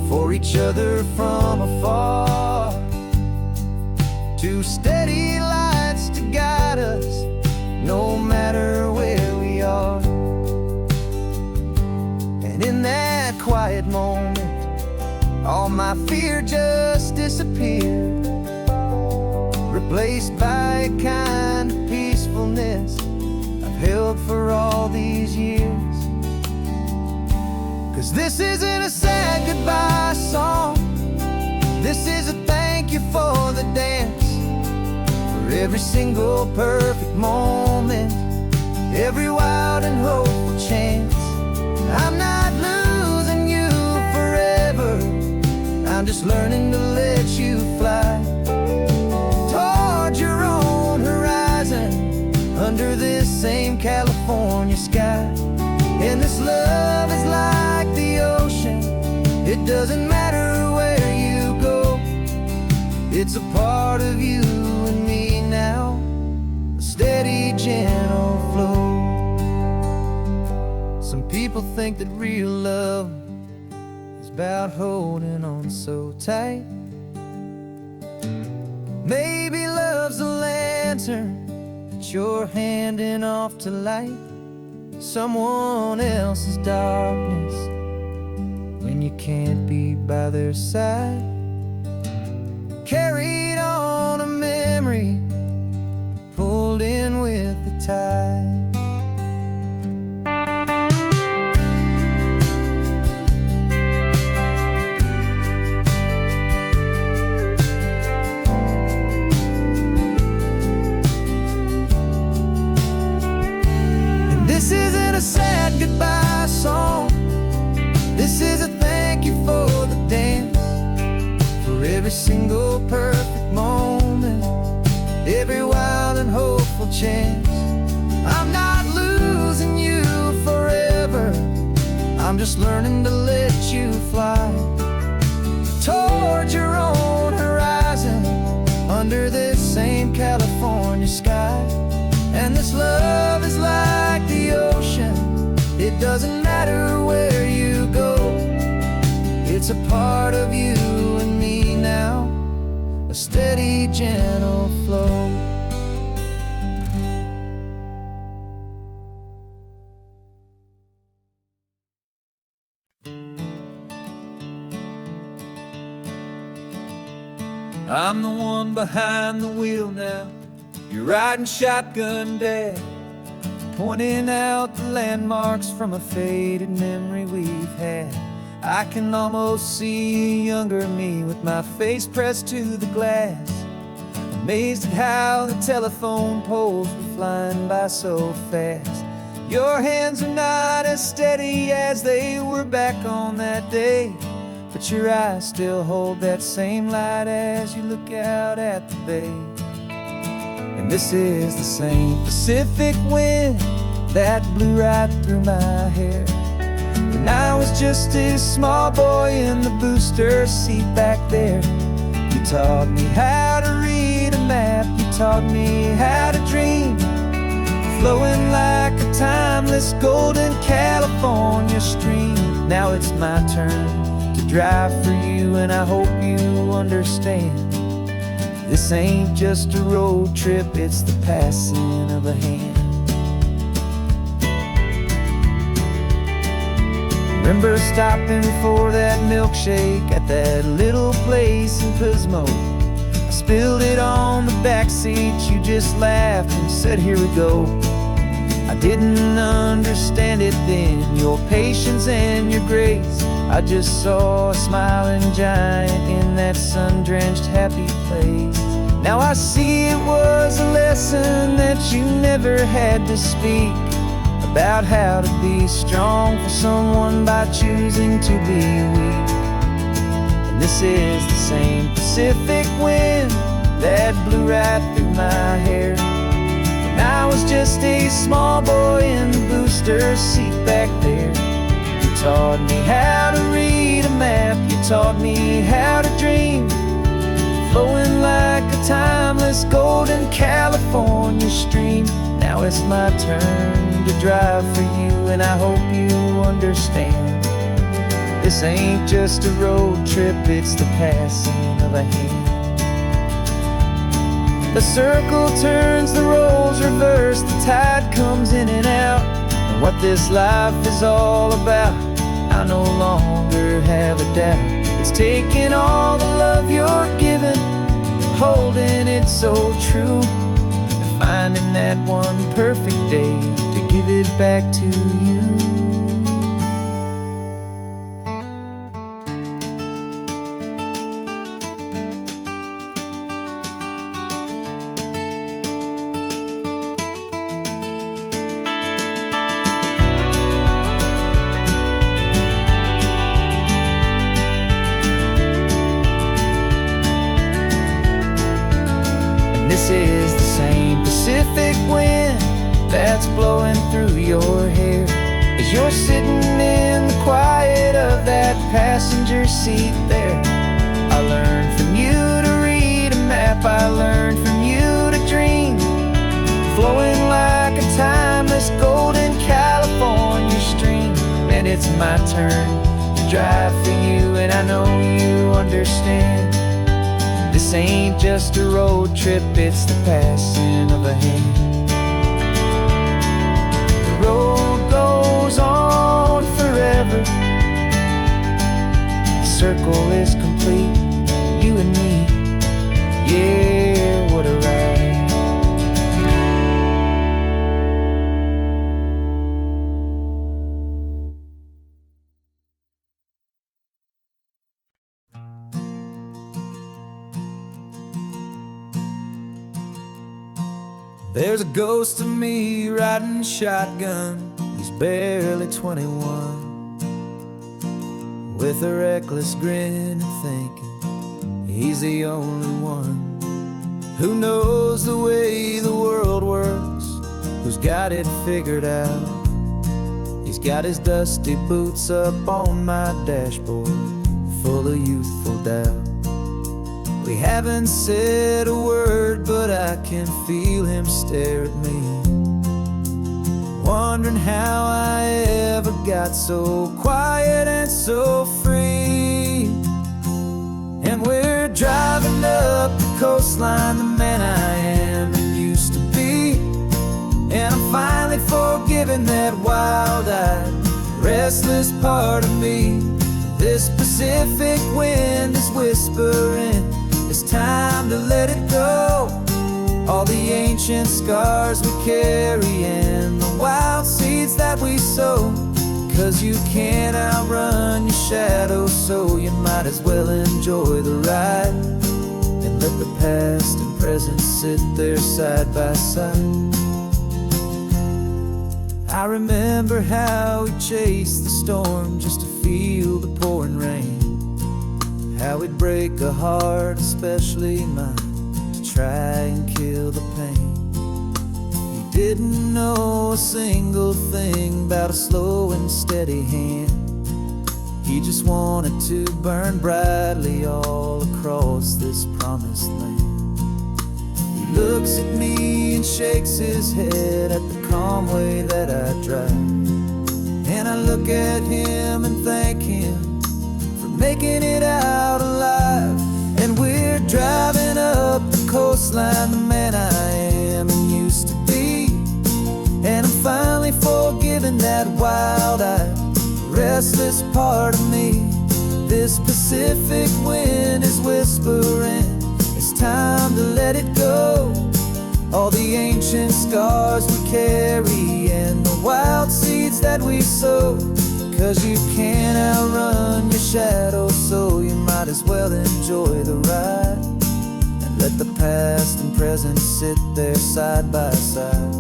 for each other from afar. Two steady lights to guide us, no matter where we are. And in that quiet moment, all my fear just disappeared, replaced by a kind of peacefulness I've held for all these years. 'Cause this isn't a sad goodbye song, this is a thank you for the dance, for every single perfect moment, every wild and hopeful chance. I'm not losing you forever, I'm just learning to let you fly towards your own horizon, under this same California sky. And this love is like the ocean, it doesn't matter where you go, it's a part of you and me now, a steady, gentle flow. Some people think that real love is about holding on so tight. Maybe love's a lantern that you're handing off to light someone else's darkness when you can't be by their side. Carried on a memory, pulled in with the tide. single perfect moment, every wild and hopeful chance. I'm not losing you forever, I'm just learning to let you fly toward your own horizon, under this same California sky. And this love is like the ocean, it doesn't matter where you go, it's a part of you and me now, a steady, gentle flow. I'm the one behind the wheel now, you're riding shotgun, Dad, pointing out the landmarks from a faded memory we've had. I can almost see a younger me with my face pressed to the glass, amazed at how the telephone poles were flying by so fast. Your hands are not as steady as they were back on that day, but your eyes still hold that same light as you look out at the bay. And this is the same Pacific wind that blew right through my hair when I was just a small boy in the booster seat back there. You taught me how to read a map, you taught me how to dream, flowing like a timeless golden California stream. Now it's my turn to drive for you, and I hope you understand, this ain't just a road trip, it's the passing of a hand. Remember stopping for that milkshake at that little place in Pismo? I spilled it on the back seat, you just laughed and said, here we go. I didn't understand it then, your patience and your grace. I just saw a smiling giant in that sun-drenched happy place. Now I see it was a lesson that you never had to speak, about how to be strong for someone by choosing to be weak. And this is the same Pacific wind that blew right through my hair when I was just a small boy in the booster seat back there. You taught me how to read a map, you taught me how to dream, flowing like a timeless golden California stream. Now it's my turn to drive for you, and I hope you understand, this ain't just a road trip, it's the passing of a hand. The circle turns, the roles reverse, the tide comes in and out, and what this life is all about, I no longer have a doubt. It's taking all the love you're giving, holding it so true, and finding that one perfect day to give it back to you. This is the same Pacific wind that's blowing through your hair as you're sitting in the quiet of that passenger seat there. I learned from you to read a map, I learned from you to dream, flowing like a timeless golden California stream. And it's my turn to drive for you, and I know you understand, this ain't just a road trip, it's the passing of a hand. The road goes on forever, the circle is complete, you and me, yeah, what a ride. There's a ghost of me riding shotgun, he's barely 21, with a reckless grin and thinking, He's the only one who knows the way the world works, who's got it figured out. He's got his dusty boots up on my dashboard, full of youthful doubt. We haven't said a word, but I can feel him stare at me, wondering how I ever got so quiet and so free. And we're driving up the coastline, the man I am and used to be. And I'm finally forgiving that wild-eyed, restless part of me. This Pacific wind is whispering, it's time to let it go. All the ancient scars we carry and the wild seeds that we sow. 'Cause you can't outrun your shadow, so you might as well enjoy the ride and let the past and present sit there side by side. I remember how we chased the storm just to feel the pouring rain, how we'd break a heart, especially mine, to try and kill the pain. He didn't know a single thing about a slow and steady hand. He just wanted to burn brightly all across this promised land. He looks at me and shakes his head at the calm way that I drive, and I look at him and thank him for making it out alive. And we're driving up the coastline, the man I am and used to be. And I'm finally forgiving that wild-eyed, restless part of me. This Pacific wind is whispering, it's time to let it go. All the ancient scars we carry and the wild seeds that we sow. 'Cause you can't outrun your shadow, so you might as well enjoy the ride and let the past and present sit there side by side.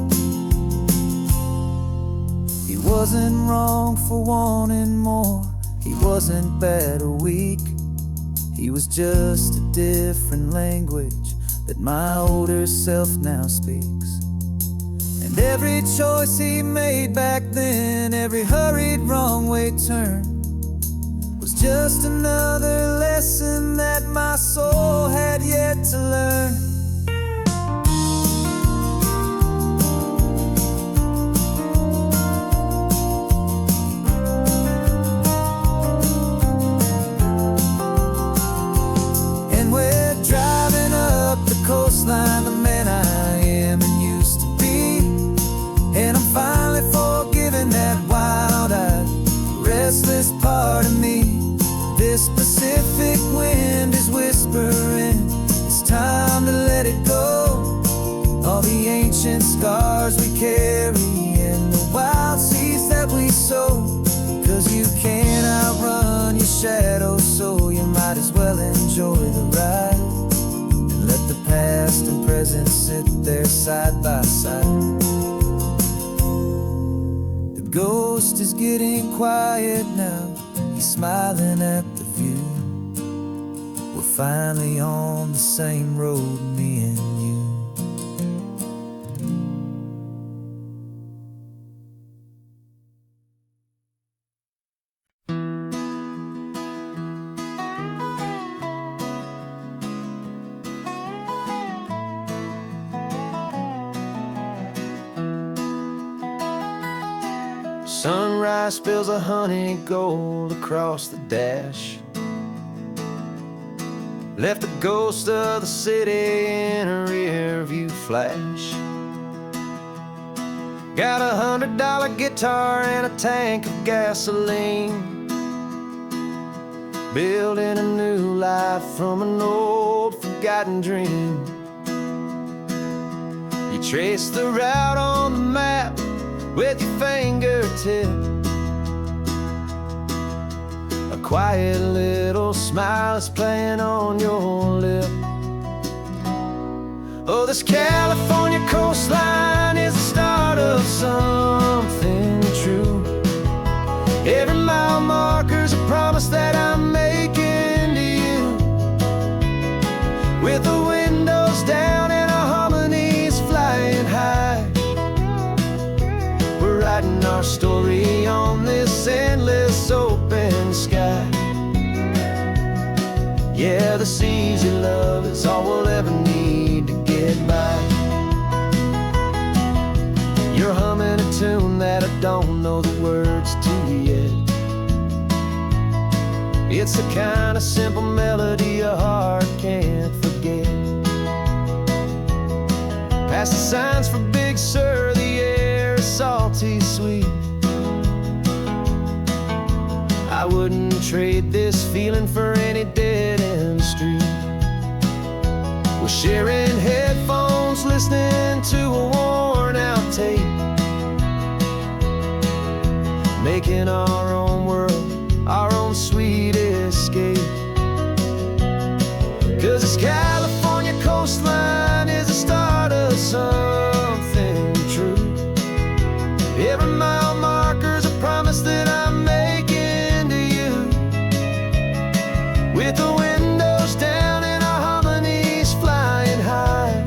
He wasn't wrong for wanting more, he wasn't bad or weak. He was just a different language that my older self now speaks. And every choice he made back then, every hurried wrong way turn, was just another lesson that my soul had yet to learn. Coastline, the man I am and used to be. And I'm finally forgiving that wild-eyed, restless part of me. This Pacific wind is whispering, it's time to let it go. All the ancient scars we carry and the wild seeds that we sow. 'Cause you can't outrun your shadow, so you might as well enjoy the ride. Let the past and present sit there side by side. The ghost is getting quiet now, he's smiling at the view. We're finally on the same road, me and you. Sunrise spills a honey gold across the dash, left the ghost of the city in a rear view flash. Got a $100 guitar and a tank of gasoline, building a new life from an old forgotten dream. You trace the route on the map with your fingertip, a quiet little smile is playing on your lip. Oh, this California coastline is the start of something true. Every mile marker's a promise that I'm making to you. Yeah, this easy love is all we'll ever need to get by. You're humming a tune that I don't know the words to yet. It's the kind of simple melody a heart can't forget. Past the signs for Big Sur, the air is salty sweet. I wouldn't trade this feeling for any dead-end street. We're sharing headphones, listening to a worn-out tape, making our own world, our own sweet escape. 'Cause this California coastline is the start of something true. Every mile marker's a promise that I'm making to you. With the windows down and our harmonies flying high,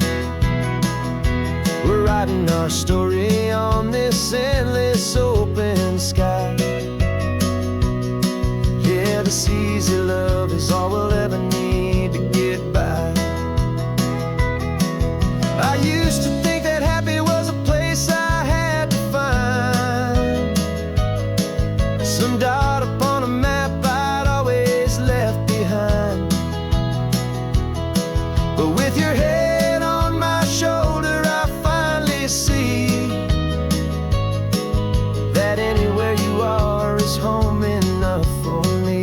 we're writing our story on this endless open sky. Yeah, this easy love is all we'll ever need to get by. I used to think that happy was a place I had to find, some dot upon a map I'd always left behind. But with your head on my shoulder, I finally see that anywhere you are is home enough for me.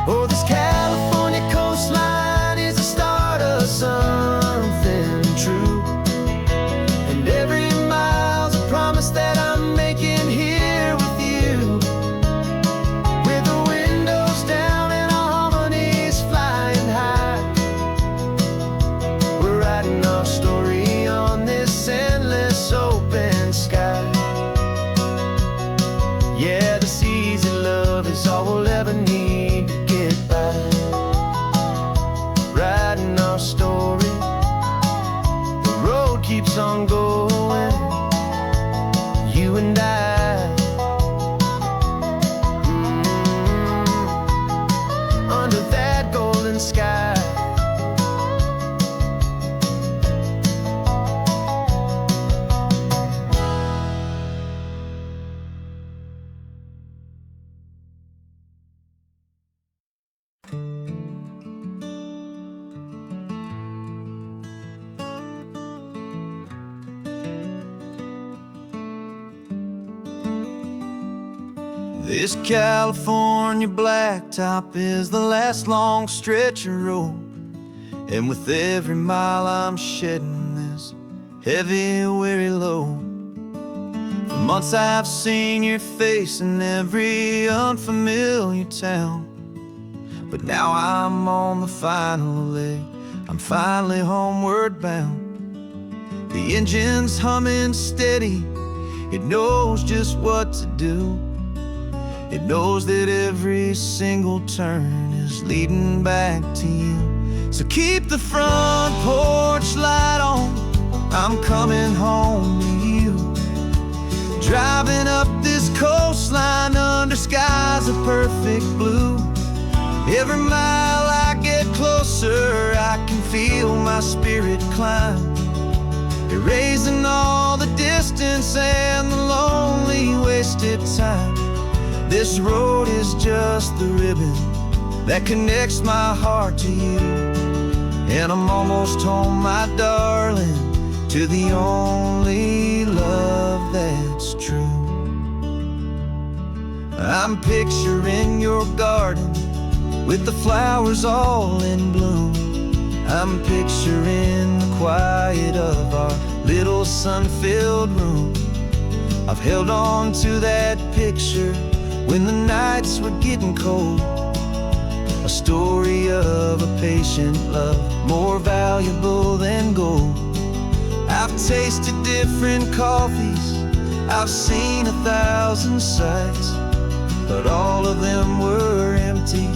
Oh, this California coastline is the start of something true. And every mile's a promise that I'm making here with you. With the windows down and our harmonies flying high, we're writing our story on this endless open sky. Yeah, this easy love is all we'll ever need to get by. Writing our story, the road keeps on going, you and I. Under that golden sky. This California blacktop is the last long stretch of road, and with every mile I'm shedding this heavy, weary load. For months I've seen your face in every unfamiliar town, but now I'm on the final leg, I'm finally homeward bound. The engine's humming steady, it knows just what to do. It knows that every single turn is leading back to you. So keep the front porch light on, I'm coming home to you. Driving up this coastline under skies of perfect blue. Every mile I get closer, I can feel my spirit climb, erasing all the distance and the lonely wasted time. This road is just the ribbon that connects my heart to you, and I'm almost home, my darling, to the only love that's true. I'm picturing your garden with the flowers all in bloom. I'm picturing the quiet of our little sun-filled room. I've held on to that picture when the nights were getting cold, a story of a patient love, more valuable than gold. I've tasted different coffees, I've seen 1,000 sights, but all of them were empty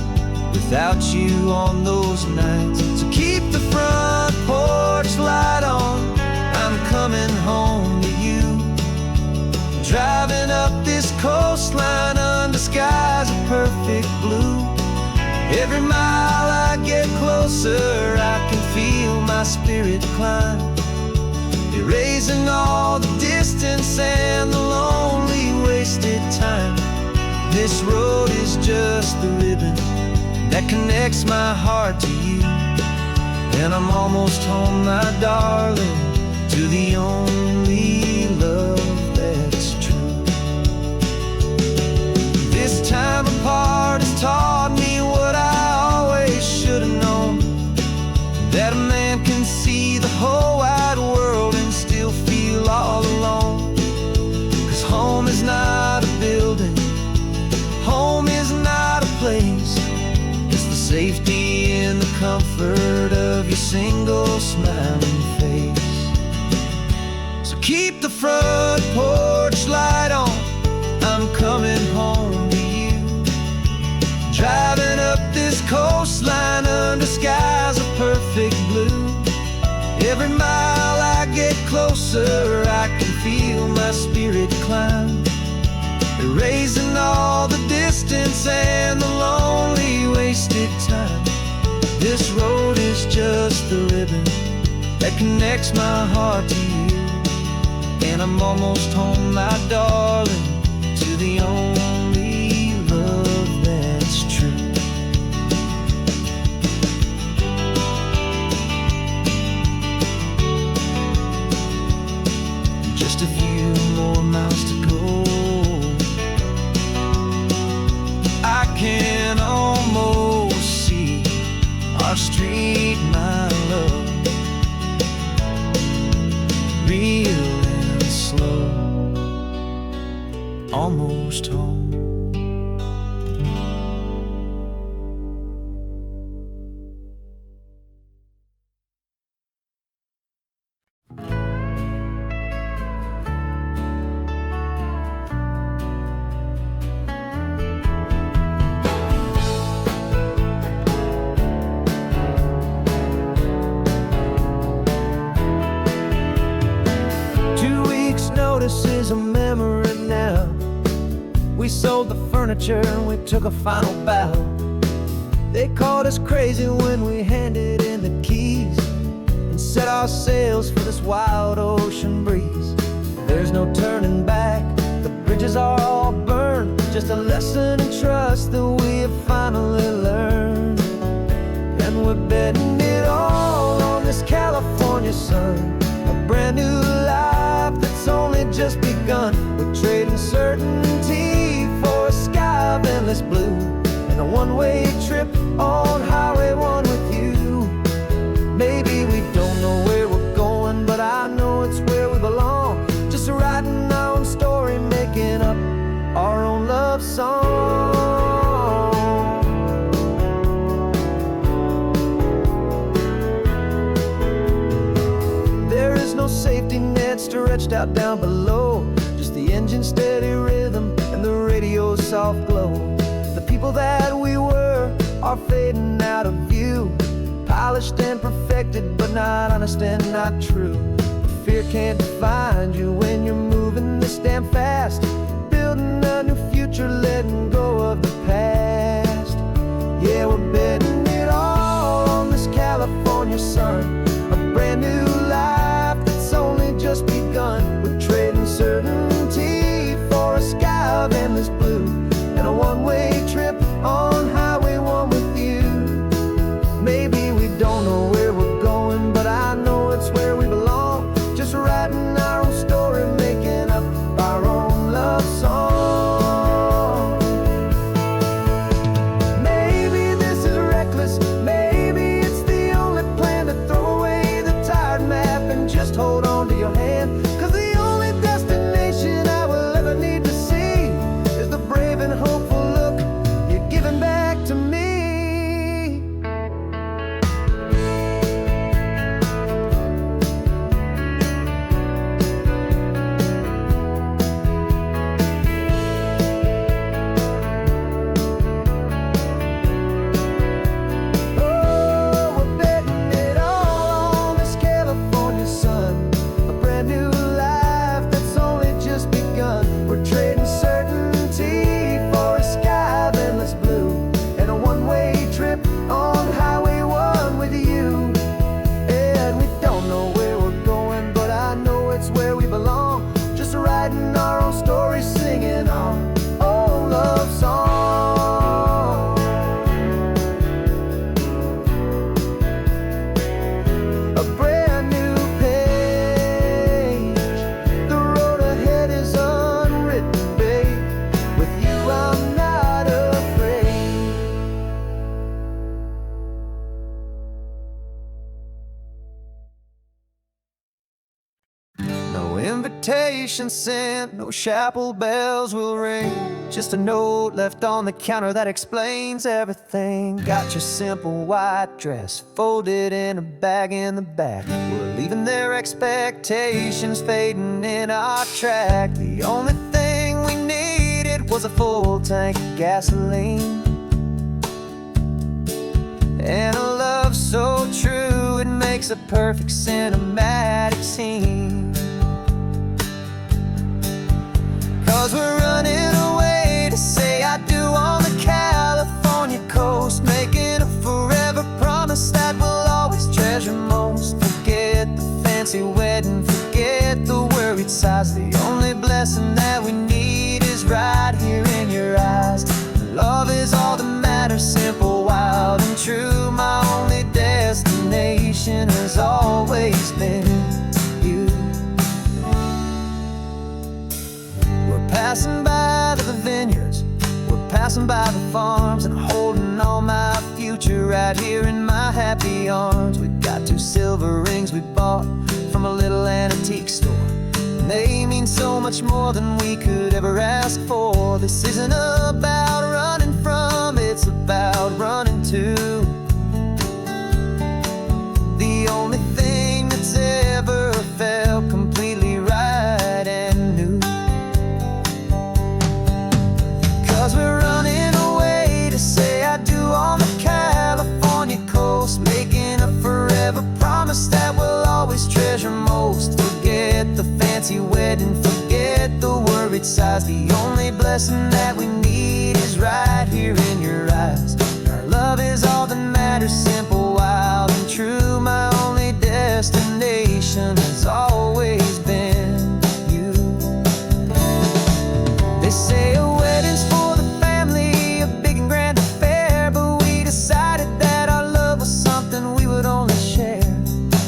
without you on those nights. So keep the front porch light on, I'm coming home to you. Driving up this coastline under skies of perfect blue. Every mile I get closer, I can feel my spirit climb, erasing all the distance and the lonely wasted time. This road is just the ribbon that connects my heart to you. And I'm almost home, my darling, to the only love that's true. This time apart has taught me what I always should have known, that a man can see the whole wide world and still feel all alone. 'Cause home is not a building, home is not a place, it's the safety and the comfort of your single smiling face. So keep the front porch light on, I'm coming home to you. Driving up this coastline under skies of perfect blue. Every mile I get closer, I can feel my spirit climb, erasing all the distance and the lonely wasted time. This road is just the ribbon that connects my heart to you. And I'm almost home, my darling, to the only love that's true. Just a few more miles to go, I can almost see our street, my love, real and slow, almost home. Notice is a memory now. We sold the furniture and we took a final bow. They called us crazy when we handed in the keys and set our sails for this wild ocean breeze. There's no turning back, the bridges are all burned, just a lesson in trust that we have finally learned. And we're betting it all on this California sun, a brand new life that's only just begun. We're trading certainty for a sky of endless blue, and a one-way trip on Highway 1 with you. Maybe we don't know where we're going, but I know it's where we belong. Just writing our own story, making up our own love song. There is no safety net stretched out down below, just the engine's steady rhythm and the radio's soft glow. The people that we were are fading out of view, polished and perfected, but not honest and not true. Fear can't find you when you're moving this damn fast, building a new future, letting go of the past. Yeah, we're betting it all on this California sun, a brand new life that's only just begun. We're trading certainty for a sky of endless blue, and a one-way trip on Highway 1 with you. Maybe we don't know where we're going, but I know it's where we belong. Just writing our own story, making up our own love song. Maybe this is reckless, maybe it's the only plan to throw away the tired map and just hold on to your hand. 'Cause the only destination I will ever need to see is the brave and hopeful look you're giving back to me. it's where we belong. Just writing our own stories, singing our own love song. A brand new page, the road ahead is unwritten, babe. With you I'm not afraid. No invitation sent, no chapel bells will ring. Just a note left on the counter that explains everything. Got your simple white dress folded in a bag in the back. We're leaving their expectations fading in our track. The only thing we needed was a full tank of gasoline, and a love so true it makes a perfect cinematic scene. 'Cause we're running away to say I do on the California coast, making a forever promise that we'll always treasure most. Forget the fancy wedding, forget the worried sighs. The only blessing that we need is right here in your eyes. Love is all that matters, simple, wild, and true. My only destination has always been you. We're passing by the vineyards, we're passing by the farms, and holding all my future right here in my happy arms. We've got 2 silver rings we bought from a little antique store, and they mean so much more than we could ever ask for. This isn't about running from, it's about running to. The only thing that's ever felt completely right and new. 'Cause we're running away to say I do on the California coast, making a forever promise that we'll always treasure most. Forget the fancy wedding, forget the worried sighs. The only blessing that we need is right here in your eyes. Our love is all that matters, simple, wild, and true. My only destination has always been you. They say a wedding's for the family, a big and grand affair, but we decided that our love was something we would only share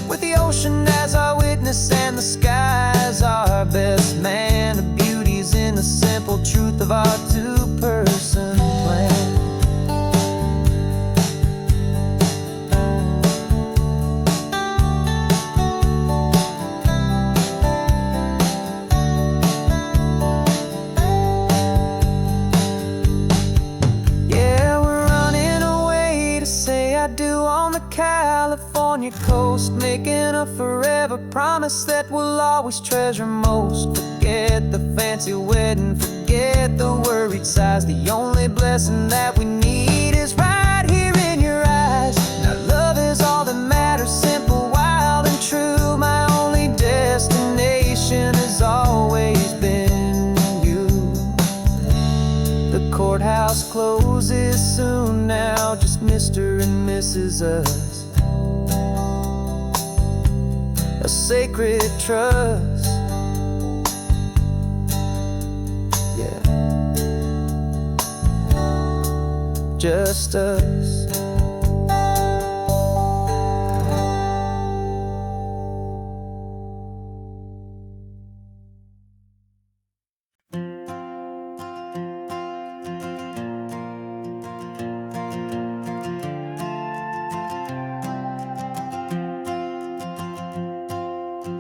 with the ocean as our witness and the sky as our best man. The beauty's in the simple truth of our 2-person plan. Yeah, we're running away to say I do on the California coast, making a forever promise that we'll always treasure most. Forget the fancy wedding, forget the worried sighs. The only blessing that we need is right here in your eyes. Now love is all that matters, simple, wild, and true. My only destination has always been you. The courthouse closes soon now, just Mr. and Mrs. Us. A sacred trust. Yeah, just us.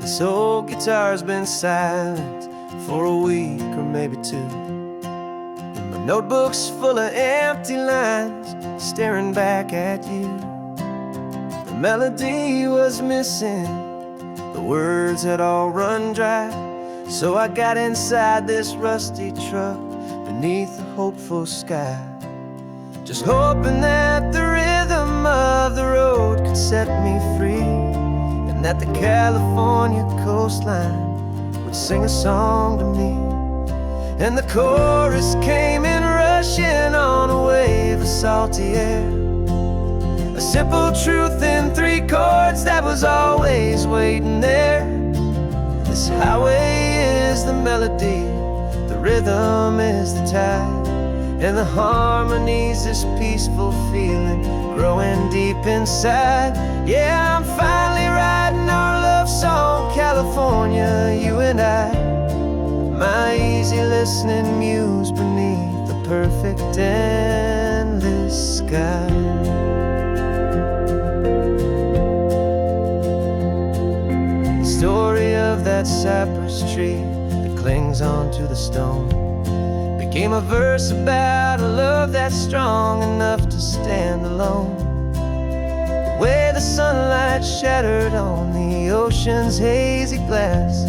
This old guitar's been silent for a week or maybe 2, and my notebook's full of empty lines staring back at you. The melody was missing, the words had all run dry, so I got inside this rusty truck beneath a hopeful sky, just hoping that the rhythm of the road could set me free, and that the California coastline would sing a song to me. And the chorus came in rushing on a wave of salty air, a simple truth in 3 chords that was always waiting there. This highway is the melody, the rhythm is the tide, and the harmony's this peaceful feeling growing deep inside. Yeah, I'm finally writing our love song, California, you and I. My easy listening muse beneath the perfect endless sky. Story of that cypress tree that clings onto the stone became a verse about a love that's strong enough to stand alone. Where the sunlight shattered on the ocean's hazy glass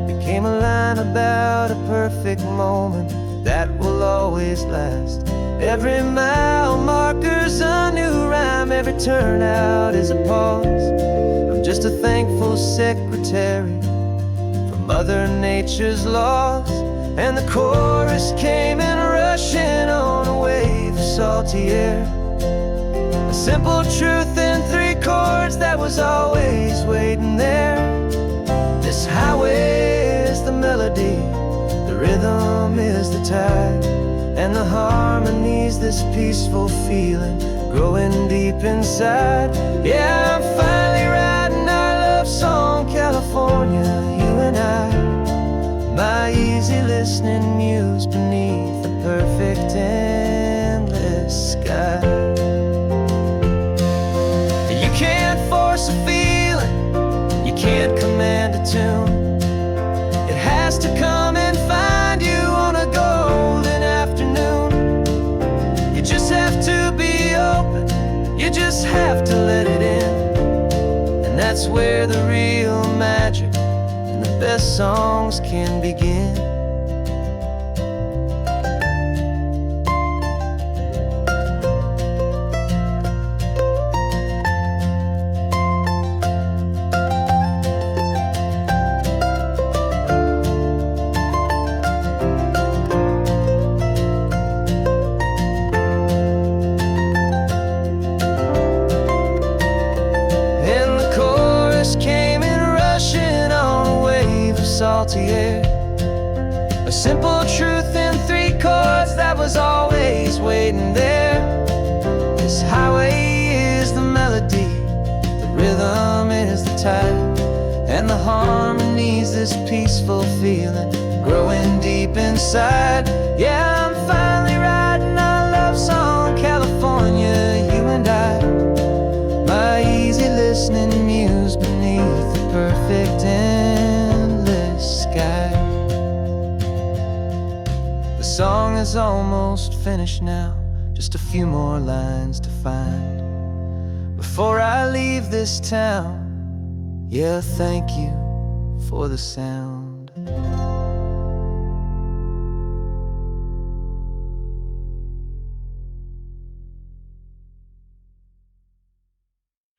became a line about a perfect moment that will always last. Every mile marker's a new rhyme, every turnout is a pause. I'm just a thankful secretary for Mother Nature's laws. And the chorus came in rushing on a wave of salty air. A simple truth in 3 chords that was always waiting there. This highway is the melody, the rhythm is the tide, and the harmony's this peaceful feeling growing deep inside. Yeah, I'm finally writing our love song, California, you and I. My easy listening muse beneath the perfect endless sky. You can't force a feeling, you can't command a tune. It has to come and find you on a golden afternoon. You just have to be open, you just have to let it in. And that's where the real magic and the best songs can begin. Salty air, a simple truth in 3 chords that was always waiting there. This highway is the melody, the rhythm is the tide, and the harmony's this peaceful feeling growing deep inside. Yeah, I'm finally writing our love song, California, you and I. My easy listening muse beneath the perfect endless sky. The song is almost finished now, just a few more lines to find before I leave this town. Yeah, thank you for the sound.